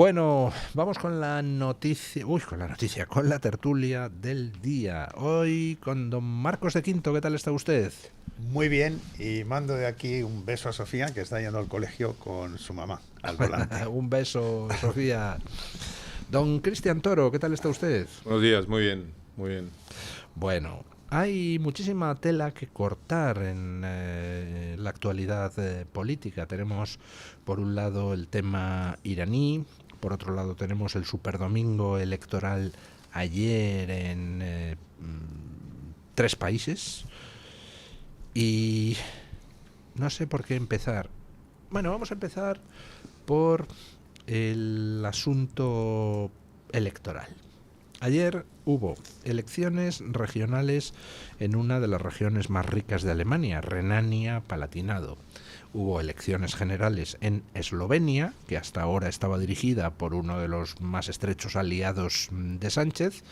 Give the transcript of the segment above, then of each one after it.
Bueno, vamos con la noticia, con la tertulia del día. Hoy con don Marcos de Quinto, ¿qué tal está usted? Muy bien, y mando de aquí un beso a Sofía, que está yendo al colegio con su mamá, al volante. Un beso, Sofía. Don Cristian Toro, ¿qué tal está usted? Buenos días, muy bien, muy bien. Bueno, hay muchísima tela que cortar en la actualidad política. Tenemos, por un lado, el tema iraní, por otro lado, tenemos el superdomingo electoral ayer en 3 países y no sé por qué empezar. Bueno, vamos a empezar por el asunto electoral. Ayer hubo elecciones regionales en una de las regiones más ricas de Alemania, Renania-Palatinado. Hubo elecciones generales en Eslovenia, que hasta ahora estaba dirigida por uno de los más estrechos aliados de Sánchez,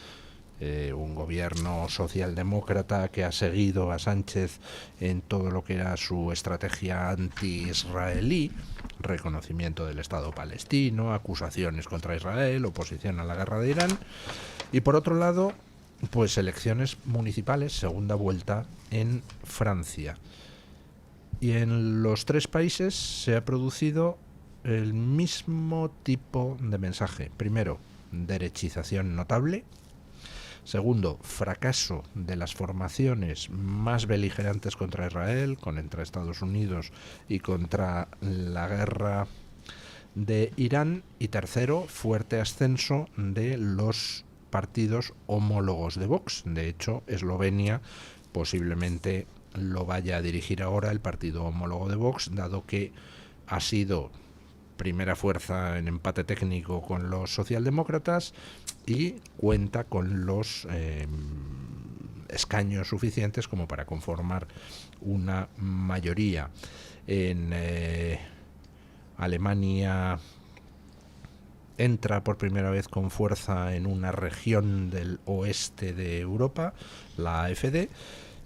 un gobierno socialdemócrata que ha seguido a Sánchez en todo lo que era su estrategia anti-israelí, reconocimiento del Estado palestino, acusaciones contra Israel, oposición a la guerra de Irán. Y por otro lado, pues elecciones municipales, segunda vuelta en Francia. Y en los 3 países se ha producido el mismo tipo de mensaje. Primero, derechización notable. Segundo, fracaso de las formaciones más beligerantes contra Israel, contra Estados Unidos y contra la guerra de Irán. Y tercero, fuerte ascenso de los partidos homólogos de Vox. De hecho, Eslovenia posiblemente lo vaya a dirigir ahora el partido homólogo de Vox, dado que ha sido primera fuerza en empate técnico con los socialdemócratas y cuenta con los escaños suficientes como para conformar una mayoría. En Alemania entra por primera vez con fuerza en una región del oeste de Europa, la AfD,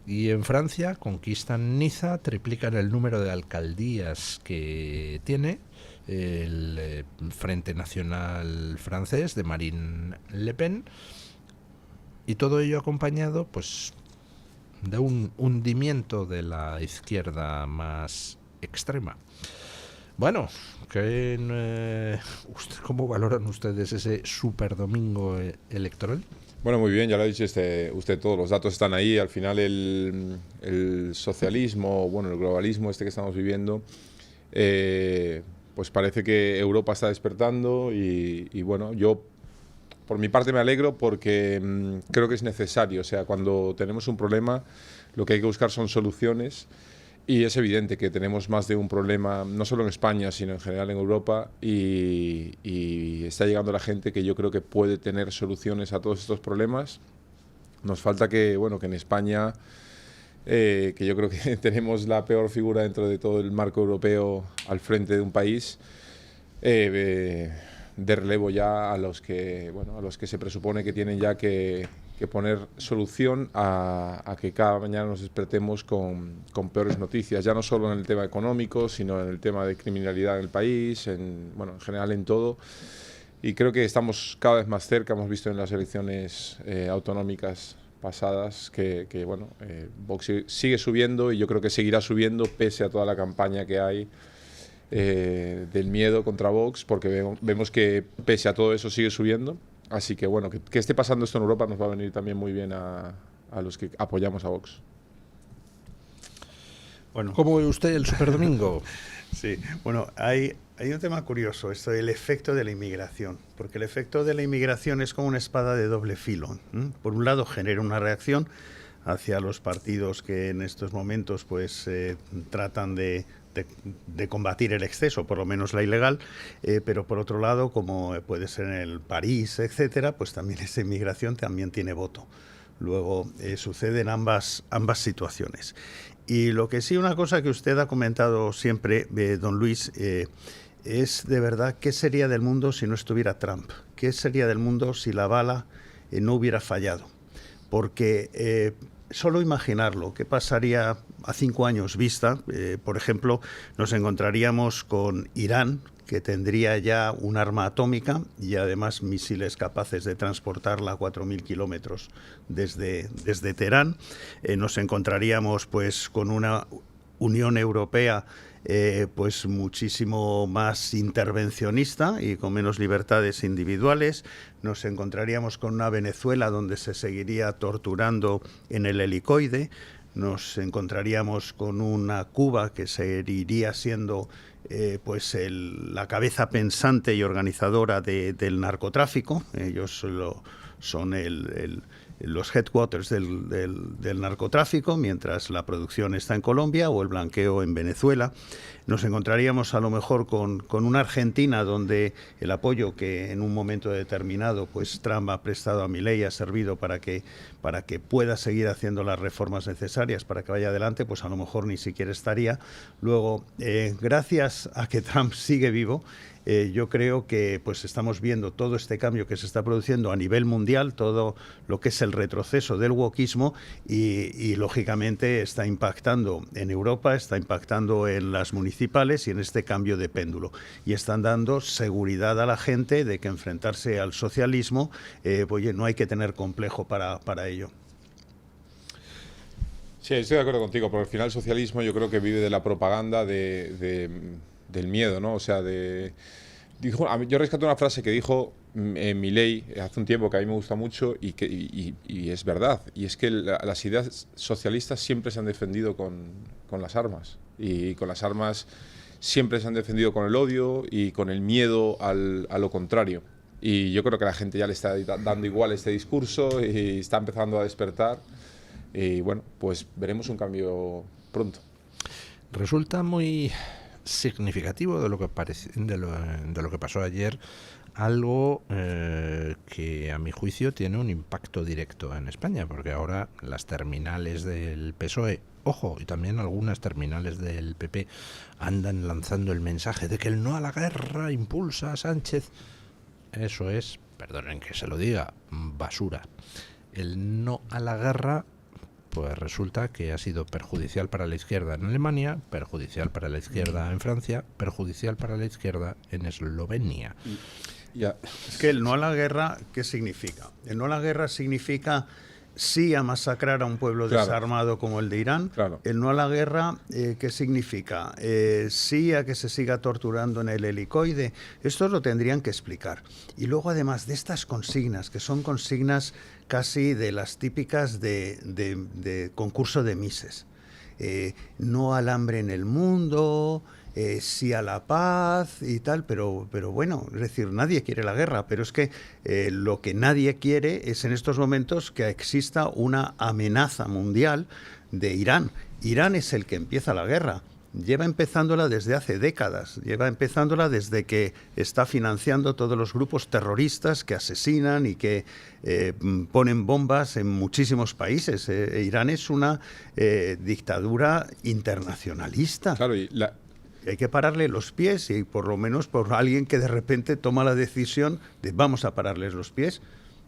y en Francia conquistan Niza, triplican el número de alcaldías que tiene el Frente Nacional francés de Marine Le Pen, y todo ello acompañado pues de un hundimiento de la izquierda más extrema. Bueno, ¿cómo valoran ustedes ese superdomingo electoral? Bueno, muy bien, ya lo ha dicho usted, todos los datos están ahí. Al final el socialismo, bueno, el globalismo que estamos viviendo, pues parece que Europa está despertando y bueno, yo por mi parte me alegro porque creo que es necesario. O sea, cuando tenemos un problema, lo que hay que buscar son soluciones. Y es evidente que tenemos más de un problema, no solo en España, sino en general en Europa, y está llegando la gente que yo creo que puede tener soluciones a todos estos problemas. Nos falta que, bueno, que en España, que yo creo que tenemos la peor figura dentro de todo el marco europeo al frente de un país, de relevo ya a los que, bueno, a los que se presupone que tienen ya que poner solución a que cada mañana nos despertemos con peores noticias, ya no solo en el tema económico, sino en el tema de criminalidad en el país, bueno, en general en todo. Y creo que estamos cada vez más cerca. Hemos visto en las elecciones autonómicas pasadas que bueno, Vox sigue subiendo y yo creo que seguirá subiendo pese a toda la campaña que hay del miedo contra Vox, porque vemos que pese a todo eso sigue subiendo. Así que bueno, que esté pasando esto en Europa nos va a venir también muy bien a los que apoyamos a Vox. Bueno, ¿Cómo ve usted el superdomingo? sí, bueno, hay un tema curioso, esto del efecto de la inmigración, porque el efecto de la inmigración es como una espada de doble filo. Por un lado genera una reacción hacia los partidos que en estos momentos pues tratan de combatir el exceso, por lo menos la ilegal, pero por otro lado, como puede ser en el París, etcétera, pues también esa inmigración también tiene voto. Luego sucede en ambas situaciones. Y lo que sí, una cosa que usted ha comentado siempre, don Luis, es de verdad, ¿qué sería del mundo si no estuviera Trump? ¿Qué sería del mundo si la bala no hubiera fallado? Porque solo imaginarlo, ¿qué pasaría a 5 años vista? Por ejemplo, nos encontraríamos con Irán, que tendría ya un arma atómica y además misiles capaces de transportarla a 4.000 kilómetros desde Teherán. Nos encontraríamos pues con una Unión Europea pues muchísimo más intervencionista y con menos libertades individuales. Nos encontraríamos con una Venezuela donde se seguiría torturando en el helicoide. Nos encontraríamos con una Cuba que seguiría siendo pues la cabeza pensante y organizadora del narcotráfico. Ellos son los headquarters del narcotráfico, mientras la producción está en Colombia o el blanqueo en Venezuela. Nos encontraríamos a lo mejor con una Argentina donde el apoyo que en un momento determinado pues Trump ha prestado a Milei ha servido para que pueda seguir haciendo las reformas necesarias para que vaya adelante, pues a lo mejor ni siquiera estaría. Luego, gracias a que Trump sigue vivo, yo creo que pues estamos viendo todo este cambio que se está produciendo a nivel mundial, todo lo que es el retroceso del wokismo y lógicamente está impactando en Europa, está impactando en las municipales y en este cambio de péndulo. Y están dando seguridad a la gente de que enfrentarse al socialismo, oye, no hay que tener complejo para ello. Sí, estoy de acuerdo contigo, porque al final el socialismo yo creo que vive de la propaganda del miedo, ¿no? O sea, yo rescato una frase que dijo Milei hace un tiempo que a mí me gusta mucho y es verdad, y es que las ideas socialistas siempre se han defendido con las armas, y con las armas siempre se han defendido con el odio y con el miedo a lo contrario. Y yo creo que a la gente ya le está dando igual este discurso y está empezando a despertar. Y bueno, pues veremos un cambio pronto. Resulta muy significativo de lo que de lo que pasó ayer, algo que a mi juicio tiene un impacto directo en España, porque ahora las terminales del PSOE, ojo, y también algunas terminales del PP andan lanzando el mensaje de que el no a la guerra impulsa a Sánchez. Eso es, perdonen que se lo diga, basura. El no a la guerra pues resulta que ha sido perjudicial para la izquierda en Alemania, perjudicial para la izquierda en Francia, perjudicial para la izquierda en Eslovenia. Es que el no a la guerra, ¿qué significa? El no a la guerra significa sí a masacrar a un pueblo desarmado como el de Irán. Claro. El no a la guerra, ¿qué significa? Sí a que se siga torturando en el helicoide. Esto lo tendrían que explicar. Y luego, además de estas consignas, que son consignas casi de las típicas de concurso de Mises. No al hambre en el mundo, sí a la paz y tal, pero bueno, es decir, nadie quiere la guerra, pero es que lo que nadie quiere es en estos momentos que exista una amenaza mundial de Irán. Irán es el que empieza la guerra. Lleva empezándola desde hace décadas, lleva empezándola desde que está financiando todos los grupos terroristas que asesinan y que ponen bombas en muchísimos países. Irán es una dictadura internacionalista. Claro, hay que pararle los pies y por lo menos por alguien que de repente toma la decisión de vamos a pararles los pies,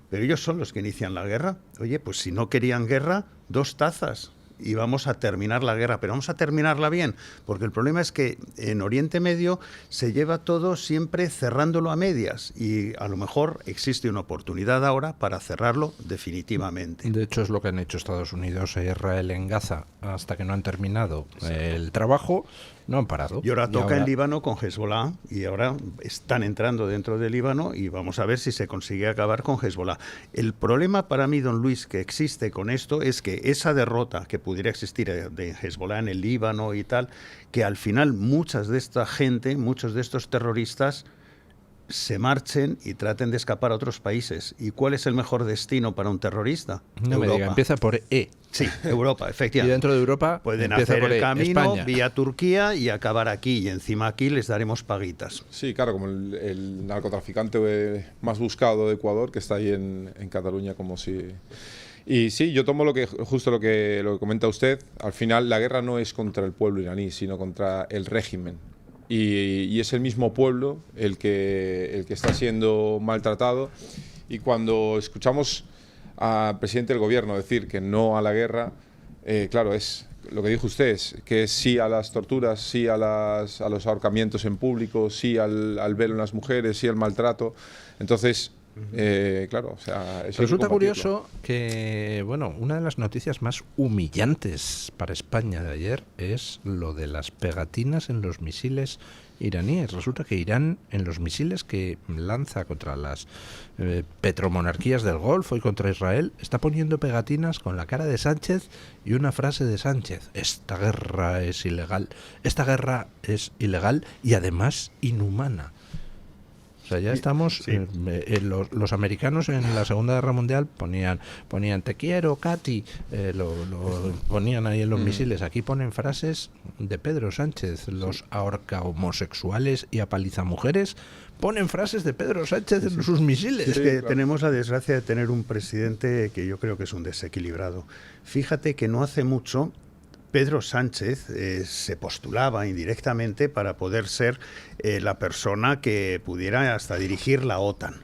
pero ellos son los que inician la guerra. Oye, pues si no querían guerra, 2 tazas. Y vamos a terminar la guerra, pero vamos a terminarla bien, porque el problema es que en Oriente Medio se lleva todo siempre cerrándolo a medias y a lo mejor existe una oportunidad ahora para cerrarlo definitivamente. De hecho es lo que han hecho Estados Unidos e Israel en Gaza hasta que no han terminado el trabajo. No han parado. Y ahora toca en Líbano con Hezbollah y ahora están entrando dentro del Líbano y vamos a ver si se consigue acabar con Hezbollah. El problema para mí, don Luis, que existe con esto es que esa derrota que pudiera existir de Hezbollah en el Líbano y tal, que al final muchas de esta gente, muchos de estos terroristas se marchen y traten de escapar a otros países. ¿Y cuál es el mejor destino para un terrorista? No me diga, empieza por E. Sí, Europa, efectivamente. Y dentro de Europa pueden empieza hacer por el camino España. vía Turquía y acabar aquí. Y encima aquí les daremos paguitas. Sí, claro, como el narcotraficante más buscado de Ecuador, que está ahí en Cataluña, como si... Y sí, yo tomo justo lo que comenta usted. Al final, la guerra no es contra el pueblo iraní, sino contra el régimen. Y es el mismo pueblo el que está siendo maltratado. Y cuando escuchamos al presidente del gobierno decir que no a la guerra, claro, es lo que dijo usted, que es sí a las torturas, sí a los ahorcamientos en público, sí al velo en las mujeres, sí al maltrato. Entonces, claro, o sea, eso resulta curioso que, bueno, una de las noticias más humillantes para España de ayer es lo de las pegatinas en los misiles iraníes. Resulta que Irán, en los misiles que lanza contra las petromonarquías del Golfo y contra Israel, está poniendo pegatinas con la cara de Sánchez y una frase de Sánchez: esta guerra es ilegal, esta guerra es ilegal y además inhumana. O sea, ya estamos, sí. Los americanos en la Segunda Guerra Mundial ponían te quiero, Katy, lo ponían ahí en los misiles. Aquí ponen frases de Pedro Sánchez, los ahorca homosexuales y apaliza mujeres, ponen frases de Pedro Sánchez en sus misiles. Es que tenemos la desgracia de tener un presidente que yo creo que es un desequilibrado. Fíjate que no hace mucho Pedro Sánchez se postulaba indirectamente para poder ser la persona que pudiera hasta dirigir la OTAN.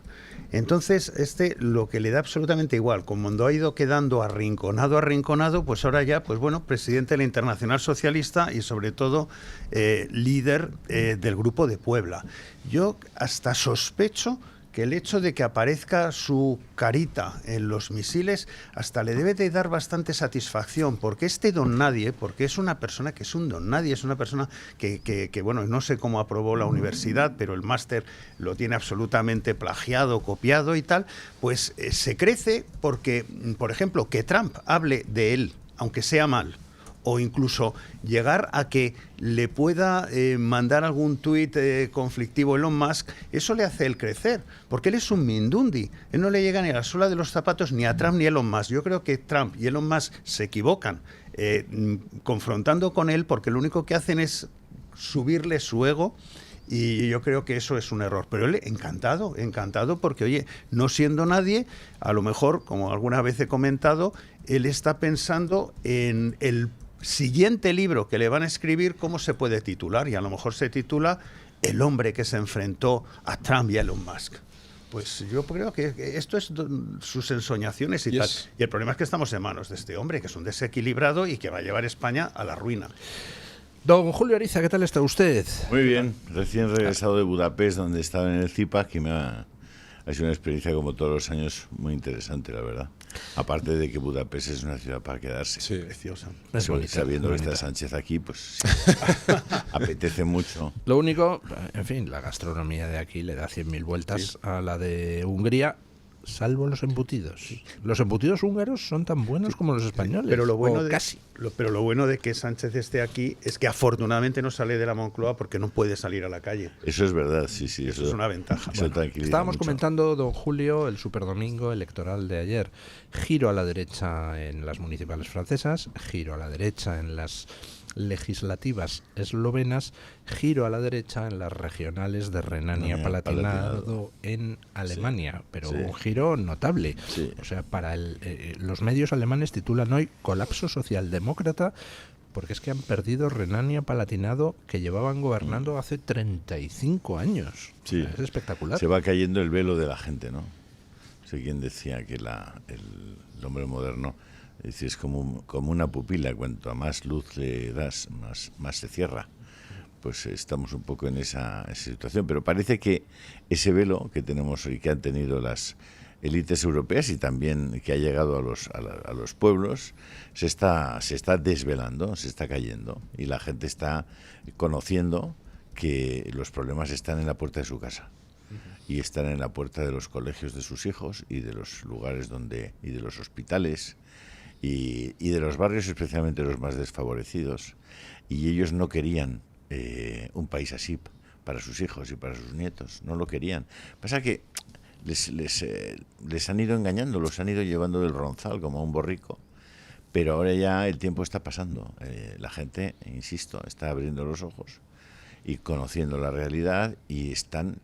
Entonces, lo que le da absolutamente igual, como cuando ha ido quedando arrinconado, pues ahora ya, pues bueno, presidente de la Internacional Socialista y sobre todo líder del Grupo de Puebla. Yo hasta sospecho que el hecho de que aparezca su carita en los misiles hasta le debe de dar bastante satisfacción, porque este don nadie, porque es una persona que es un don nadie, es una persona que bueno, no sé cómo aprobó la universidad, pero el máster lo tiene absolutamente plagiado, copiado y tal, pues se crece porque, por ejemplo, que Trump hable de él, aunque sea mal, o incluso llegar a que le pueda mandar algún tuit conflictivo Elon Musk, eso le hace él crecer, porque él es un mindundi, él no le llega ni a la suela de los zapatos ni a Trump ni a Elon Musk. Yo creo que Trump y Elon Musk se equivocan confrontando con él, porque lo único que hacen es subirle su ego. Y yo creo que eso es un error. Pero él encantado porque, oye, no siendo nadie, a lo mejor, como alguna vez he comentado, él está pensando en el siguiente libro que le van a escribir, cómo se puede titular, y a lo mejor se titula El hombre que se enfrentó a Trump y a Elon Musk. Pues yo creo que esto es sus ensoñaciones y tal. Y el problema es que estamos en manos de este hombre, que es un desequilibrado y que va a llevar España a la ruina. Don Julio Ariza, ¿qué tal está usted? Muy bien, recién regresado de Budapest, donde estaba en el CIPAC, y ha sido una experiencia, como todos los años, muy interesante, la verdad. Aparte de que Budapest es una ciudad para quedarse. Sí. Preciosa. Es bonita, Sabiendo que bonita. está Sánchez aquí, pues apetece mucho. Lo único, en fin, la gastronomía de aquí le da 100.000 vueltas a la de Hungría, salvo los embutidos. Los embutidos húngaros son tan buenos como los españoles. Pero lo bueno casi. Pero lo bueno de que Sánchez esté aquí es que afortunadamente no sale de la Moncloa, porque no puede salir a la calle. Eso es verdad, sí. Eso es una ventaja. Eso tranquiliza Estábamos mucho. comentando, don Julio, el superdomingo electoral de ayer. Giro a la derecha en las municipales francesas, giro a la derecha en las legislativas eslovenas, giro a la derecha en las regionales de Renania-Palatinado en Alemania, pero sí. un giro notable. Sí. O sea, para los medios alemanes titulan hoy colapso socialdemócrata, porque es que han perdido Renania-Palatinado, que llevaban gobernando hace 35 años. Sí. Es espectacular. Se va cayendo el velo de la gente, ¿no? No sé quién decía que el hombre moderno es como una pupila, cuanto a más luz le das, más se cierra. Pues estamos un poco en esa situación, pero parece que ese velo que tenemos y que han tenido las élites europeas y también que ha llegado a los pueblos se está desvelando, se está cayendo, y la gente está conociendo que los problemas están en la puerta de su casa y están en la puerta de los colegios de sus hijos y de los lugares y de los hospitales y de los barrios, especialmente los más desfavorecidos, y ellos no querían un país así para sus hijos y para sus nietos, no lo querían. Pasa que les han ido engañando, los han ido llevando del ronzal como a un borrico, pero ahora ya el tiempo está pasando. La gente, insisto, está abriendo los ojos y conociendo la realidad, y están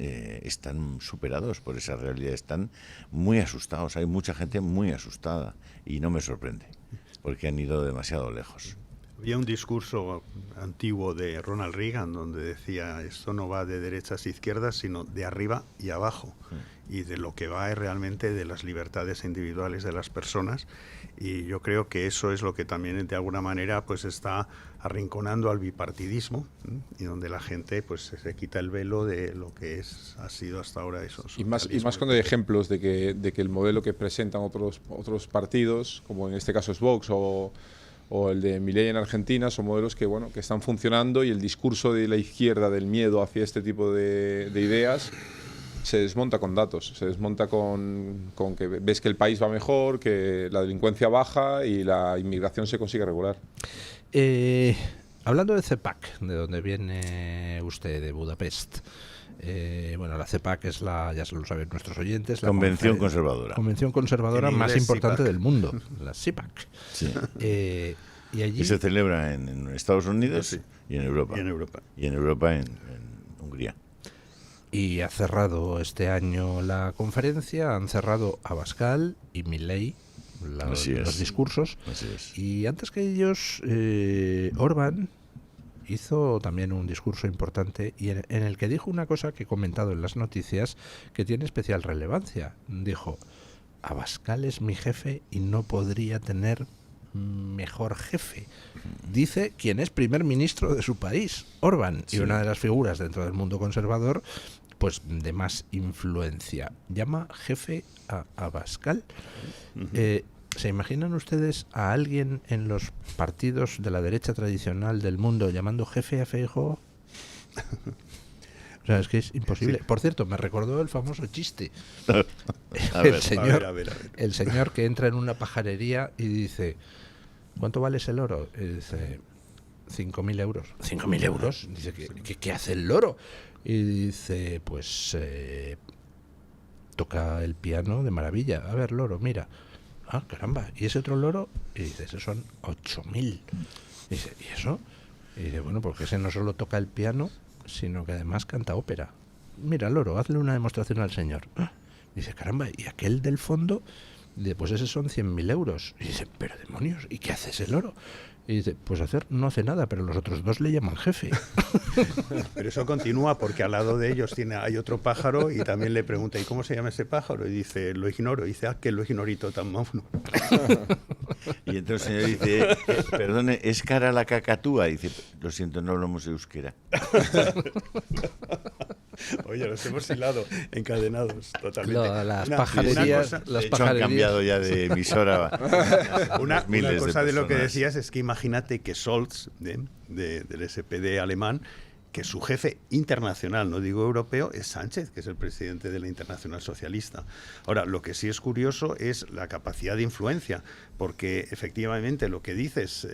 superados por esa realidad, están muy asustados. Hay mucha gente muy asustada y no me sorprende, porque han ido demasiado lejos. Había un discurso antiguo de Ronald Reagan donde decía, esto no va de derechas a izquierdas, sino de arriba y abajo. Y de lo que va es realmente de las libertades individuales de las personas. Y yo creo que eso es lo que también de alguna manera pues está arrinconando al bipartidismo, y donde la gente pues se quita el velo de lo que ha sido hasta ahora eso. Y más cuando hay ejemplos de que el modelo que presentan otros partidos, como en este caso es Vox o el de Milei en Argentina, son modelos que están funcionando, y el discurso de la izquierda del miedo hacia este tipo de ideas se desmonta con datos, se desmonta con que ves que el país va mejor, que la delincuencia baja y la inmigración se consigue regular. Hablando de CEPAC, de donde viene usted, de Budapest. La CEPAC es ya se lo saben nuestros oyentes, la Convención Conservadora más importante CIPAC del mundo, la CIPAC. Sí. Y allí Y se celebra en Estados Unidos y en Europa. Y en Europa en Hungría. Y ha cerrado este año la conferencia, han cerrado Abascal y Milei los discursos. Así es. Y antes que ellos, Orbán hizo también un discurso importante y en el que dijo una cosa que he comentado en las noticias que tiene especial relevancia. Dijo, Abascal es mi jefe y no podría tener mejor jefe. Dice quien es primer ministro de su país, Orbán, y una de las figuras dentro del mundo conservador pues de más influencia. Llama jefe a Abascal. ¿Se imaginan ustedes a alguien en los partidos de la derecha tradicional del mundo llamando jefe a Feijóo? O sea, es que es imposible. Sí. Por cierto, me recordó el famoso chiste. El señor que entra en una pajarería y dice, ¿cuánto vale ese loro? Y dice, 5.000 euros. ¿5.000 euros? Dice, ¿qué hace el loro? Y dice, pues toca el piano de maravilla. A ver, loro, mira. Ah, caramba, ¿y ese otro loro? Y dice, esos son 8.000. Y dice, ¿y eso? Y dice, bueno, porque ese no solo toca el piano, sino que además canta ópera. Mira, loro, hazle una demostración al señor. Ah, dice, caramba, ¿y aquel del fondo? Y dice, pues esos son 100.000 euros. Y dice, pero demonios, ¿y qué hace ese loro? Y dice, pues no hace nada, pero los otros dos le llaman jefe. Pero eso continúa porque al lado de ellos hay otro pájaro y también le pregunta, ¿y cómo se llama ese pájaro? Y dice, lo ignoro. Y dice, que lo ignorito tan mono. Y entonces el señor dice, perdone, ¿es cara la cacatúa? Y dice, lo siento, no hablamos euskera. Oye, los hemos hilado, encadenados totalmente. Las pajarerías han cambiado ya de emisora. Una cosa de lo que decías es que imagínate que Scholz, del SPD alemán, que su jefe internacional, no digo europeo, es Sánchez, que es el presidente de la Internacional Socialista. Ahora, lo que sí es curioso es la capacidad de influencia, porque efectivamente lo que dices,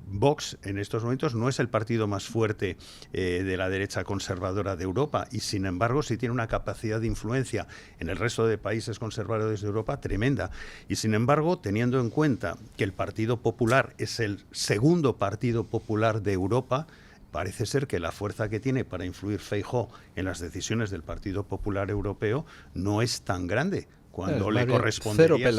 Vox en estos momentos no es el partido más fuerte de la derecha conservadora de Europa, y sin embargo sí tiene una capacidad de influencia en el resto de países conservadores de Europa tremenda. Y sin embargo, teniendo en cuenta que el Partido Popular es el segundo partido popular de Europa, parece ser que la fuerza que tiene para influir Feijóo en las decisiones del Partido Popular Europeo no es tan grande, cuando le correspondería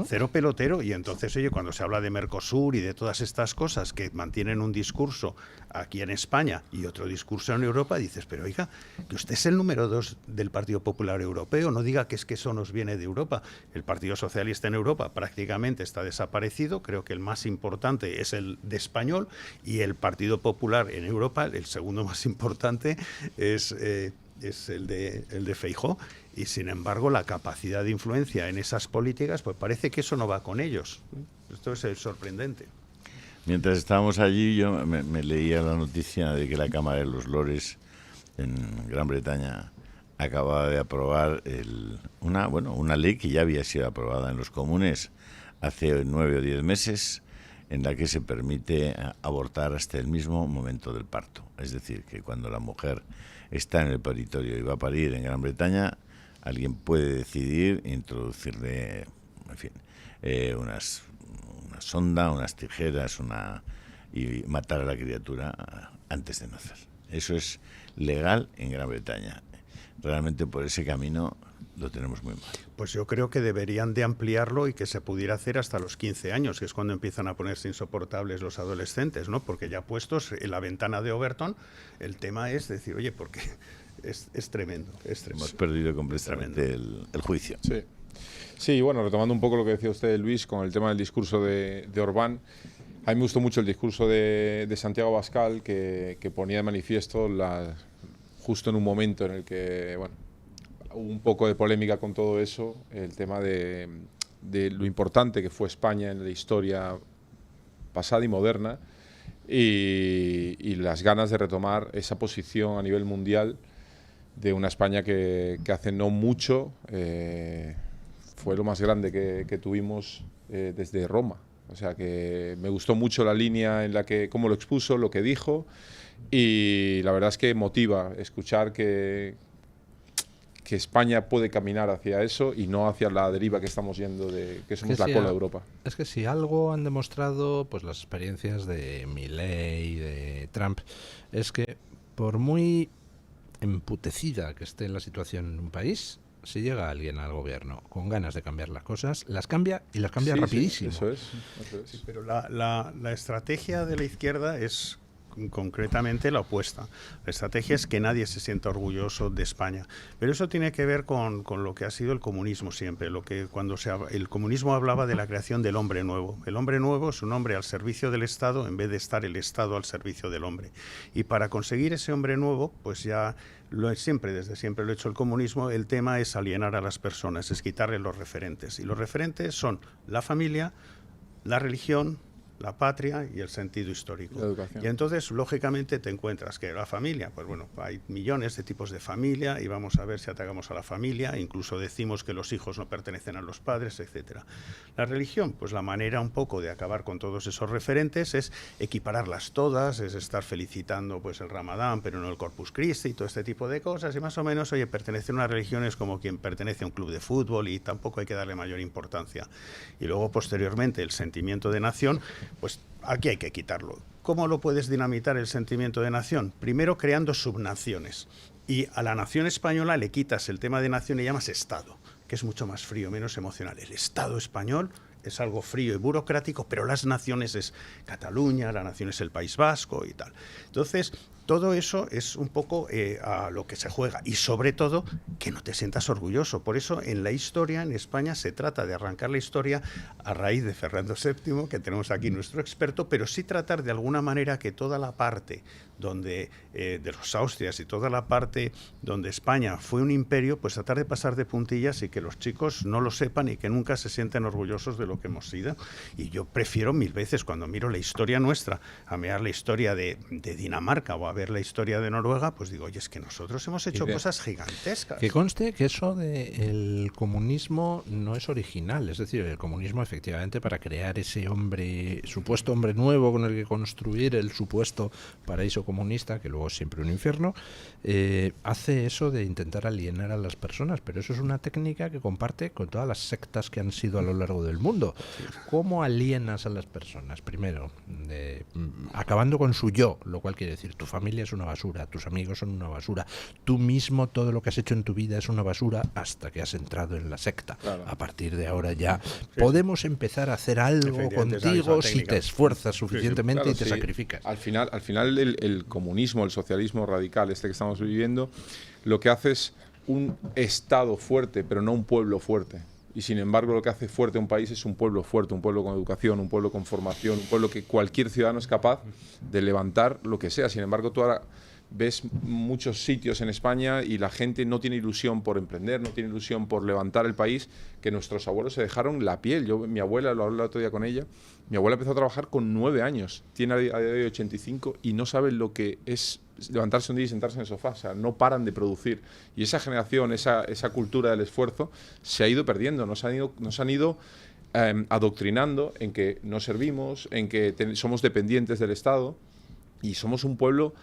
cero pelotero. Y entonces, oye, cuando se habla de Mercosur y de todas estas cosas que mantienen un discurso aquí en España y otro discurso en Europa, dices, pero oiga, que usted es el número 2 del Partido Popular Europeo, no diga que es que eso nos viene de Europa. El Partido Socialista en Europa prácticamente está desaparecido, creo que el más importante es el de Español, y el Partido Popular en Europa, el segundo más importante, es el de Feijóo. Y sin embargo la capacidad de influencia en esas políticas, pues parece que eso no va con ellos. Esto es sorprendente. Mientras estábamos allí, yo me leía la noticia de que la Cámara de los Lores en Gran Bretaña acababa de aprobar una ley que ya había sido aprobada en los comunes hace 9 o 10 meses, en la que se permite abortar hasta el mismo momento del parto. Es decir, que cuando la mujer está en el paritorio y va a parir en Gran Bretaña, alguien puede decidir introducirle, en fin, una sonda, unas tijeras, y matar a la criatura antes de nacer. Eso es legal en Gran Bretaña. realmente por ese camino lo tenemos muy mal. Pues yo creo que deberían de ampliarlo y que se pudiera hacer hasta los 15 años, que es cuando empiezan a ponerse insoportables los adolescentes, ¿no? Porque ya puestos en la ventana de Overton, el tema es decir, oye, porque es tremendo, es tremendo. Hemos perdido completamente el juicio. Sí. Sí, bueno, retomando un poco lo que decía usted, Luis, con el tema del discurso de Orbán, a mí me gustó mucho el discurso de Santiago Abascal, que ponía de manifiesto, justo en un momento en el que, bueno, hubo un poco de polémica con todo eso, el tema de lo importante que fue España en la historia pasada y moderna, y las ganas de retomar esa posición a nivel mundial de una España que hace no mucho fue lo más grande que tuvimos desde Roma. O sea que me gustó mucho la línea en la que, cómo lo expuso, lo que dijo, y la verdad es que motiva escuchar que España puede caminar hacia eso y no hacia la deriva que estamos yendo, de que somos la cola de Europa. Es que si algo han demostrado pues las experiencias de Milei, de Trump, es que por muy emputecida que esté la situación en un país, si llega alguien al gobierno con ganas de cambiar las cosas, las cambia y las cambia rapidísimo. Sí, eso es. Sí, pero la estrategia de la izquierda es concretamente la opuesta. La estrategia es que nadie se sienta orgulloso de España. Pero eso tiene que ver con lo que ha sido el comunismo siempre. El comunismo hablaba de la creación del hombre nuevo. El hombre nuevo es un hombre al servicio del Estado en vez de estar el Estado al servicio del hombre. Y para conseguir ese hombre nuevo, pues ya desde siempre lo ha hecho el comunismo, el tema es alienar a las personas, es quitarle los referentes. Y los referentes son la familia, la religión, la patria y el sentido histórico. La educación. Y entonces, lógicamente, te encuentras que la familia, pues bueno, hay millones de tipos de familia y vamos a ver si atacamos a la familia, incluso decimos que los hijos no pertenecen a los padres, etcétera. La religión, pues la manera un poco de acabar con todos esos referentes es equipararlas todas, es estar felicitando pues el Ramadán, pero no el Corpus Christi y todo este tipo de cosas, y más o menos, oye, pertenecer a una religión es como quien pertenece a un club de fútbol y tampoco hay que darle mayor importancia. Y luego, posteriormente, el sentimiento de nación, pues aquí hay que quitarlo. ¿Cómo lo puedes dinamitar el sentimiento de nación? Primero creando subnaciones. Y a la nación española le quitas el tema de nación y llamas Estado, que es mucho más frío, menos emocional. El Estado español es algo frío y burocrático, pero las naciones es Cataluña, la nación es el País Vasco y tal. Entonces, todo eso es un poco a lo que se juega y sobre todo que no te sientas orgulloso. Por eso en la historia en España se trata de arrancar la historia a raíz de Fernando VII, que tenemos aquí nuestro experto, pero sí tratar de alguna manera que toda la parte donde de los Austrias y toda la parte donde España fue un imperio, pues tratar de pasar de puntillas y que los chicos no lo sepan y que nunca se sienten orgullosos de lo que hemos sido. Y yo prefiero mil veces, cuando miro la historia nuestra, a mirar la historia de Dinamarca o a ver la historia de Noruega, pues digo, oye, es que nosotros hemos hecho cosas gigantescas. Que conste que eso del comunismo no es original, es decir, el comunismo efectivamente para crear ese supuesto hombre nuevo con el que construir el supuesto paraíso comunista, que luego es siempre un infierno, hace eso de intentar alienar a las personas, pero eso es una técnica que comparte con todas las sectas que han sido a lo largo del mundo. ¿Cómo alienas a las personas? Primero, acabando con su yo, lo cual quiere decir tu familia es una basura, tus amigos son una basura, tú mismo todo lo que has hecho en tu vida es una basura hasta que has entrado en la secta. Claro. A partir de ahora ya podemos empezar a hacer algo contigo si te esfuerzas suficientemente y te sacrificas. Al final el comunismo, el socialismo radical este que estamos viviendo, lo que hace es un Estado fuerte, pero no un pueblo fuerte. Y sin embargo lo que hace fuerte a un país es un pueblo fuerte, un pueblo con educación, un pueblo con formación, un pueblo que cualquier ciudadano es capaz de levantar lo que sea. Sin embargo, tú ahora ves muchos sitios en España y la gente no tiene ilusión por emprender, no tiene ilusión por levantar el país, que nuestros abuelos se dejaron la piel. Mi abuela, lo hablé el otro día con ella, mi abuela empezó a trabajar con 9 años, tiene a día de hoy 85 y no sabe lo que es levantarse un día y sentarse en el sofá, o sea, no paran de producir. Y esa generación, esa cultura del esfuerzo se ha ido perdiendo, nos han ido adoctrinando en que no servimos, en que somos dependientes del Estado y somos un pueblo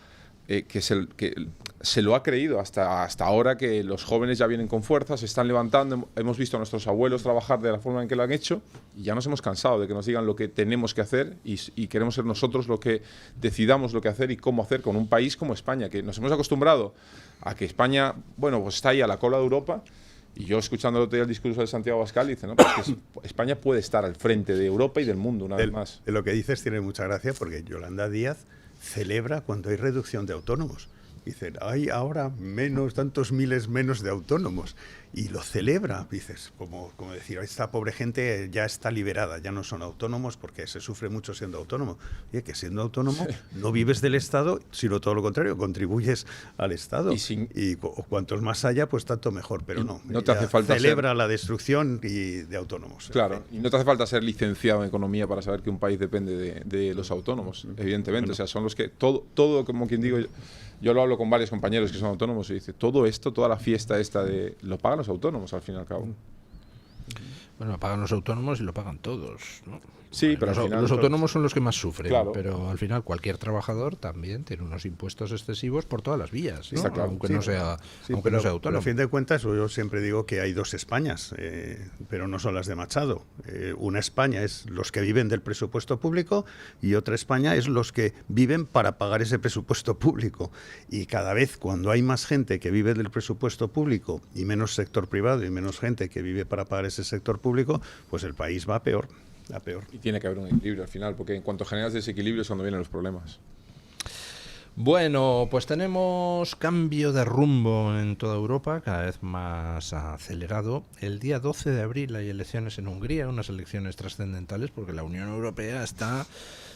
que se lo ha creído hasta ahora, que los jóvenes ya vienen con fuerza, se están levantando. Hemos visto a nuestros abuelos trabajar de la forma en que lo han hecho y ya nos hemos cansado de que nos digan lo que tenemos que hacer y queremos ser nosotros lo que decidamos lo que hacer y cómo hacer con un país como España, que nos hemos acostumbrado a que España, bueno, pues está ahí a la cola de Europa. Y yo, escuchando el otro día el discurso de Santiago Abascal, dice, no, pues que España puede estar al frente de Europa y del mundo una vez más. Lo que dices tiene mucha gracia porque Yolanda Díaz celebra cuando hay reducción de autónomos. Dicen, hay ahora tantos miles menos de autónomos. Y lo celebra, dices, como decir, esta pobre gente ya está liberada, ya no son autónomos porque se sufre mucho siendo autónomo. Oye, que siendo autónomo no vives del Estado, sino todo lo contrario, contribuyes al Estado. Y cuantos más haya, pues tanto mejor, pero no. No te hace falta celebra la destrucción de autónomos. Claro, y no te hace falta ser licenciado en economía para saber que un país depende de los autónomos, evidentemente. Bueno. O sea, son los que, todo como quien digo, yo lo hablo con varios compañeros que son autónomos y dice, todo esto, toda la fiesta esta lo pagan los autónomos al fin y al cabo. Bueno, lo pagan los autónomos y lo pagan todos, ¿no? Sí, pero al final los autónomos son los que más sufren, claro. Pero al final cualquier trabajador también tiene unos impuestos excesivos por todas las vías, ¿no? Está claro. Aunque sí, no sea pero autónomo. Pero a fin de cuentas, yo siempre digo que hay dos Españas, pero no son las de Machado. Una España es los que viven del presupuesto público y otra España es los que viven para pagar ese presupuesto público. Y cada vez cuando hay más gente que vive del presupuesto público y menos sector privado y menos gente que vive para pagar ese sector público, pues el país va a peor. Y tiene que haber un equilibrio al final, porque en cuanto generas desequilibrio es cuando vienen los problemas. Bueno, pues tenemos cambio de rumbo en toda Europa, cada vez más acelerado. El día 12 de abril hay elecciones en Hungría, unas elecciones trascendentales porque la Unión Europea está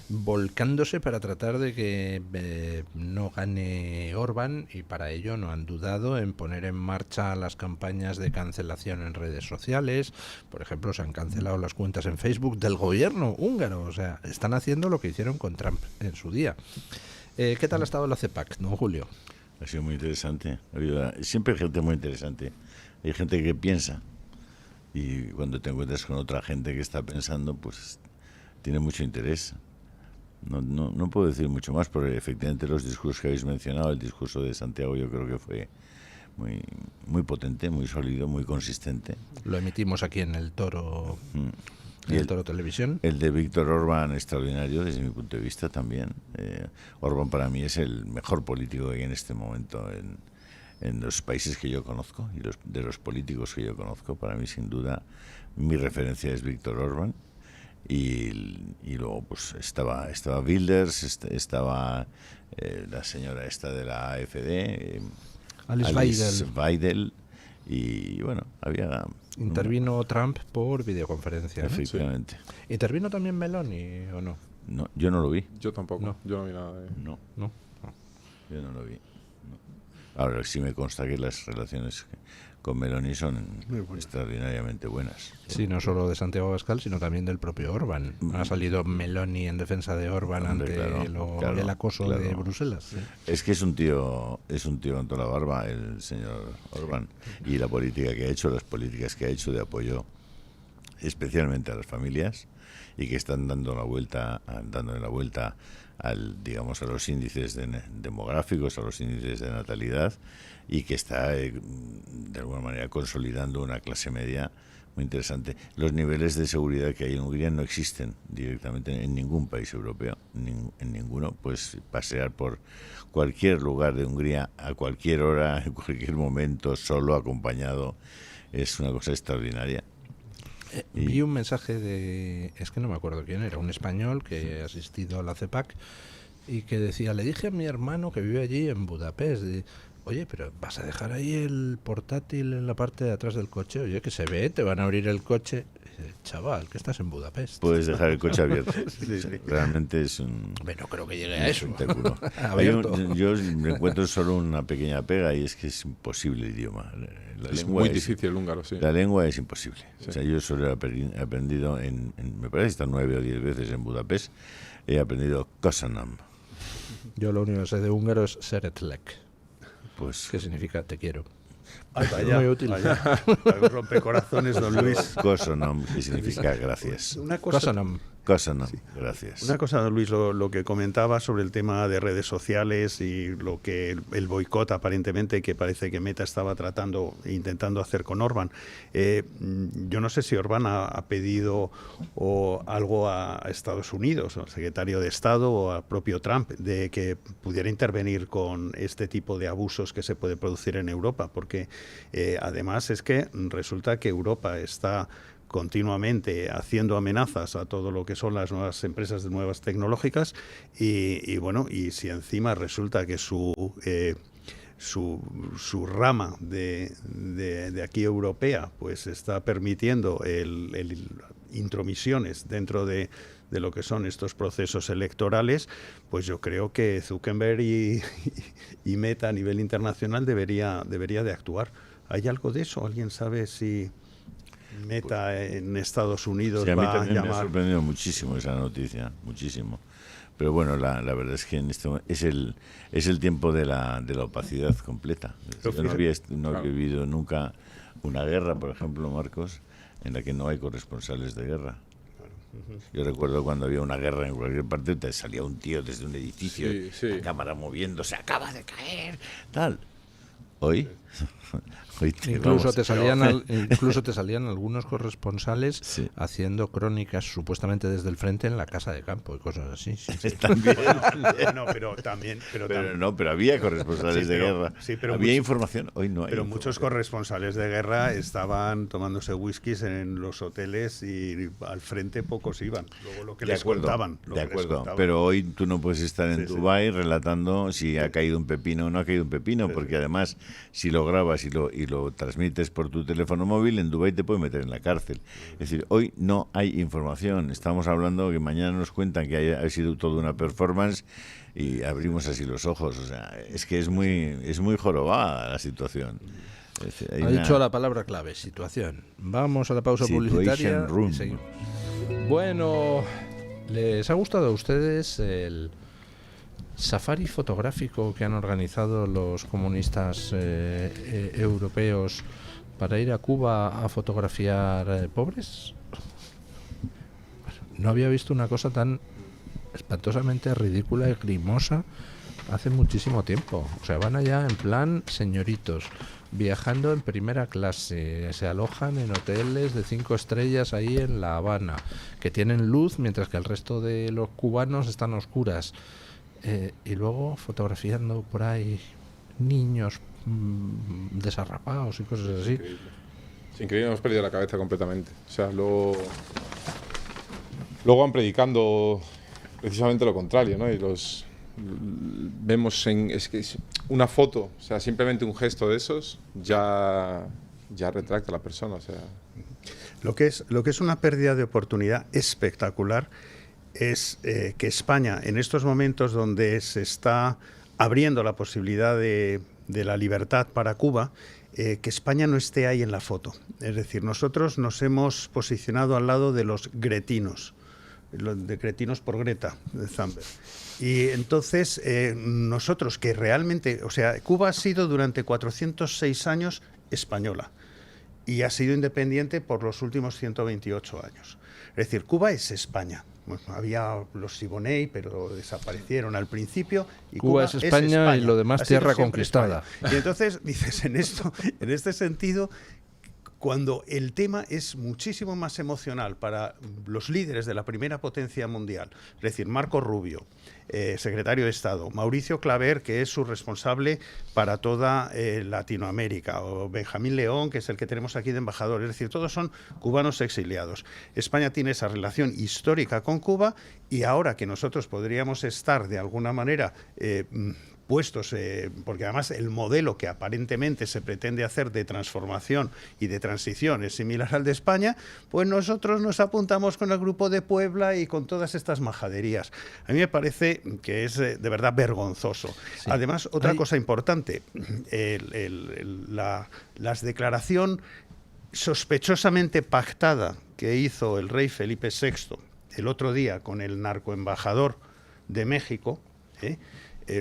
volcándose para tratar de que no gane Orbán, y para ello no han dudado en poner en marcha las campañas de cancelación en redes sociales. Por ejemplo, se han cancelado las cuentas en Facebook del gobierno húngaro. O sea, están haciendo lo que hicieron con Trump en su día. ¿Qué tal ha estado la CEPAC, don Julio? Ha sido muy interesante. Siempre hay gente muy interesante. Hay gente que piensa y cuando te encuentras con otra gente que está pensando, pues tiene mucho interés. No puedo decir mucho más, porque efectivamente los discursos que habéis mencionado, el discurso de Santiago, yo creo que fue muy potente, muy sólido, muy consistente. Lo emitimos aquí en el Toro, en el Toro Televisión. El de Víctor Orbán, extraordinario desde mi punto de vista también. Orbán para mí es el mejor político que hay en este momento en los países que yo conozco y de los políticos que yo conozco. Para mí, sin duda, mi referencia es Víctor Orbán. Y luego pues estaba Wilders, estaba la señora esta de la AfD, Alice Weidel, y bueno, había... Intervino Trump por videoconferencia, ¿no? Efectivamente. Sí. ¿Intervino también Meloni o no? No, yo no lo vi. Yo tampoco, no. Yo no vi nada de... No. Yo no lo vi. No. Ahora sí me consta que las relaciones con Meloni son extraordinariamente buenas. Sí, no solo de Santiago Abascal, sino también del propio Orbán. Ha salido Meloni en defensa de Orbán ante el acoso de Bruselas. Sí. Es que es un tío con toda la barba, el señor Orbán, y la política que ha hecho, las políticas que ha hecho de apoyo especialmente a las familias, y que están dándole la vuelta a los índices demográficos, a los índices de natalidad, y que está de alguna manera consolidando una clase media muy interesante. Los niveles de seguridad que hay en Hungría no existen directamente en ningún país europeo, en ninguno. Pues pasear por cualquier lugar de Hungría a cualquier hora, en cualquier momento, solo, acompañado, es una cosa extraordinaria. Vi un mensaje es que no me acuerdo quién era, un español que ha asistido a la CEPAC y que decía, le dije a mi hermano que vive allí en Budapest, oye, pero ¿vas a dejar ahí el portátil en la parte de atrás del coche? Oye, que se ve, te van a abrir el coche. Chaval, que estás en Budapest. Puedes dejar el coche abierto. Sí. Realmente es un... Bueno, creo que llegue a eso. Yo me encuentro solo una pequeña pega, y es que es imposible el idioma. Es muy difícil el húngaro, sí. La lengua es imposible. Sí. O sea, yo solo he aprendido, me parece que está 9 o 10 veces en Budapest, he aprendido Köszönöm. Yo lo único que sé de húngaro es Szeretlek. Pues, ¿Qué significa te quiero? Muy útil. Un rompecorazones, don Luis. Cosonom, que significa gracias. Una cosa, Cosonom. Cosonom, gracias. Una cosa, don Luis, lo que comentaba sobre el tema de redes sociales y lo que el boicot aparentemente que parece que Meta estaba intentando hacer con Orbán. Yo no sé si Orbán ha pedido algo a Estados Unidos, al secretario de Estado o al propio Trump, de que pudiera intervenir con este tipo de abusos que se puede producir en Europa, porque además es que resulta que Europa está continuamente haciendo amenazas a todo lo que son las nuevas empresas de nuevas tecnológicas y bueno, y si encima resulta que su rama de aquí europea pues está permitiendo el intromisiones dentro de lo que son estos procesos electorales, pues yo creo que Zuckerberg y Meta a nivel internacional debería de actuar. ¿Hay algo de eso? ¿Alguien sabe si Meta en Estados Unidos a mí va a también llamar? me ha sorprendido muchísimo esa noticia, muchísimo. Pero bueno, la verdad es que en esto es el tiempo de la opacidad completa. Yo no había vivido nunca una guerra, por ejemplo, Marcos, en la que no hay corresponsales de guerra. Yo recuerdo cuando había una guerra en cualquier parte, te salía un tío desde un edificio, la cámara moviéndose, acaba de caer, tal. Hoy incluso te salían algunos corresponsales haciendo crónicas supuestamente desde el frente en la casa de campo y cosas así. También. Pero había corresponsales de guerra. Había información. Hoy no hay. Pero muchos corresponsales de guerra estaban tomándose whiskies en los hoteles y al frente pocos iban. Luego lo que les contaban. De acuerdo. Pero hoy tú no puedes estar en Dubái relatando si ha caído un pepino o no ha caído un pepino, porque además si lo grabas y lo transmites por tu teléfono móvil, en Dubái te pueden meter en la cárcel. Es decir, hoy no hay información. Estamos hablando que mañana nos cuentan que ha sido toda una performance y abrimos así los ojos. O sea, es que es muy jorobada la situación. Ha dicho la palabra clave, situación. Vamos a la pausa publicitaria y seguimos. Bueno, ¿les ha gustado a ustedes el safari fotográfico que han organizado los comunistas europeos para ir a Cuba a fotografiar pobres? No había visto una cosa tan espantosamente ridícula y grimosa hace muchísimo tiempo. O sea, van allá en plan señoritos, viajando en primera clase, se alojan en hoteles de 5 estrellas ahí en La Habana, que tienen luz mientras que el resto de los cubanos están a oscuras. Y luego fotografiando por ahí niños desarrapados y cosas así. Es increíble, hemos perdido la cabeza completamente. O sea, luego van predicando precisamente lo contrario, ¿no? Y vemos es que es una foto, o sea, simplemente un gesto de esos ya retracta a la persona. O sea. Lo que es una pérdida de oportunidad espectacular es que España, en estos momentos donde se está abriendo la posibilidad de la libertad para Cuba, que España no esté ahí en la foto. Es decir, nosotros nos hemos posicionado al lado de los gretinos, de cretinos por Greta Thunberg. Y entonces nosotros que realmente, o sea, Cuba ha sido durante 406 años española y ha sido independiente por los últimos 128 años. Es decir, Cuba es España. Bueno, había los Siboney, pero desaparecieron al principio. Y Cuba es España y lo demás tierra conquistada. España. Y entonces dices, en este sentido, cuando el tema es muchísimo más emocional para los líderes de la primera potencia mundial, es decir, Marco Rubio, secretario de Estado, Mauricio Claver, que es su responsable para toda Latinoamérica, o Benjamín León, que es el que tenemos aquí de embajador, es decir, todos son cubanos exiliados. España tiene esa relación histórica con Cuba y ahora que nosotros podríamos estar de alguna manera puestos, porque además el modelo que aparentemente se pretende hacer de transformación y de transición es similar al de España, pues nosotros nos apuntamos con el Grupo de Puebla y con todas estas majaderías. A mí me parece que es de verdad vergonzoso. Sí. Además, otra cosa importante, la declaración sospechosamente pactada que hizo el rey Felipe VI el otro día con el narcoembajador de México,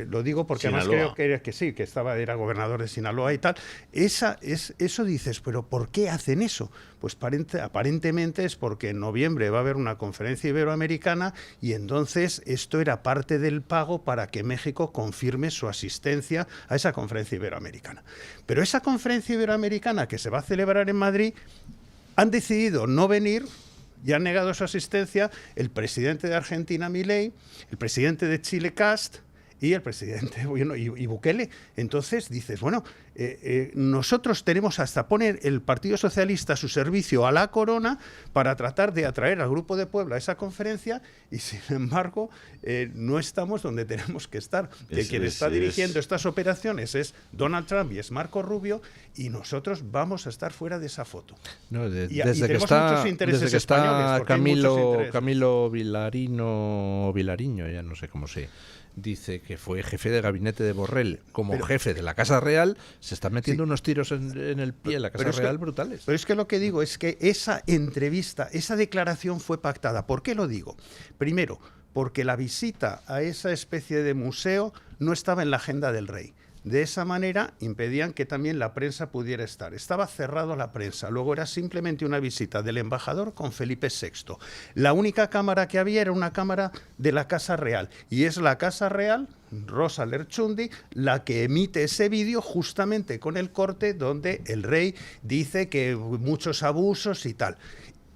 Lo digo porque además Sinaloa. creo que sí, que era gobernador de Sinaloa y tal. Eso dices, pero ¿por qué hacen eso? Pues aparentemente es porque en noviembre va a haber una conferencia iberoamericana y entonces esto era parte del pago para que México confirme su asistencia a esa conferencia iberoamericana. Pero esa conferencia iberoamericana que se va a celebrar en Madrid, han decidido no venir y han negado su asistencia el presidente de Argentina, Milei, el presidente de Chile, Kast, y el presidente y Bukele. Entonces dices, bueno, nosotros tenemos hasta poner el Partido Socialista a su servicio a la corona para tratar de atraer al Grupo de Puebla a esa conferencia y sin embargo no estamos donde tenemos que estar. Que quien está dirigiendo estas operaciones es Donald Trump y es Marco Rubio y nosotros vamos a estar fuera de esa foto. No, desde que está Camilo Vilariño, ya no sé cómo se dice que fue jefe de gabinete de Borrell como jefe de la Casa Real, se está metiendo unos tiros en el pie en la Casa Real brutales. Pero es que lo que digo es que esa entrevista, esa declaración fue pactada. ¿Por qué lo digo? Primero, porque la visita a esa especie de museo no estaba en la agenda del rey. De esa manera impedían que también la prensa pudiera estar. Estaba cerrado a la prensa. Luego era simplemente una visita del embajador con Felipe VI. La única cámara que había era una cámara de la Casa Real. Y es la Casa Real, Rosa Lerchundi, la que emite ese vídeo justamente con el corte donde el rey dice que muchos abusos y tal.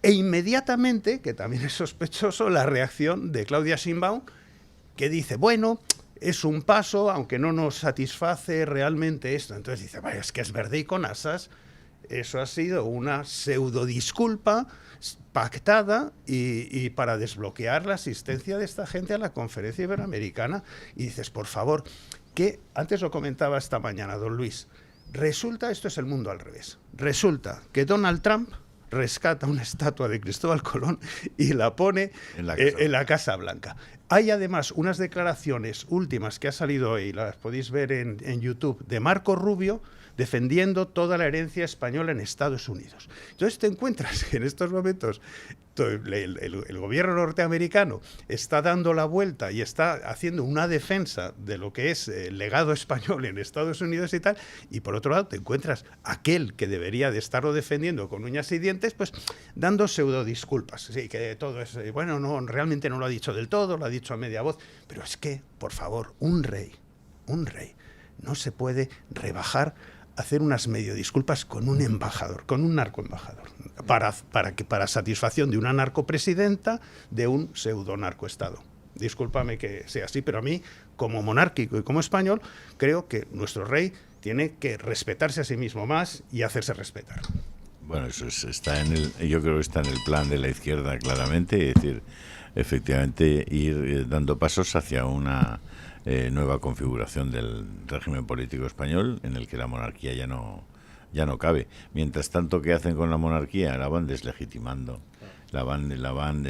E inmediatamente, que también es sospechoso, la reacción de Claudia Sheinbaum, que dice, bueno, es un paso, aunque no nos satisface realmente esto. Entonces dice, vaya, es que es verde y con asas. Eso ha sido una pseudodisculpa pactada y para desbloquear la asistencia de esta gente a la conferencia iberoamericana. Y dices, por favor, que antes lo comentaba esta mañana, don Luis, resulta, esto es el mundo al revés, resulta que Donald Trump rescata una estatua de Cristóbal Colón y la pone en la Casa Blanca. Hay además unas declaraciones últimas que ha salido hoy, las podéis ver en YouTube, de Marco Rubio, defendiendo toda la herencia española en Estados Unidos. Entonces te encuentras que en estos momentos el gobierno norteamericano está dando la vuelta y está haciendo una defensa de lo que es el legado español en Estados Unidos y tal, y por otro lado te encuentras aquel que debería de estarlo defendiendo con uñas y dientes, pues dando pseudodisculpas. Sí, que todo es, bueno, no, realmente no lo ha dicho del todo, lo ha dicho a media voz, pero es que, por favor, un rey, no se puede rebajar hacer unas medio disculpas con un embajador, con un narcoembajador, para satisfacción de una narcopresidenta de un pseudo narcoestado. Discúlpame que sea así, pero a mí, como monárquico y como español, creo que nuestro rey tiene que respetarse a sí mismo más y hacerse respetar. Bueno, eso yo creo que está en el plan de la izquierda claramente, es decir, efectivamente ir dando pasos hacia una nueva configuración del régimen político español en el que la monarquía ya no cabe. Mientras tanto, ¿qué hacen con la monarquía? La van deslegitimando, la van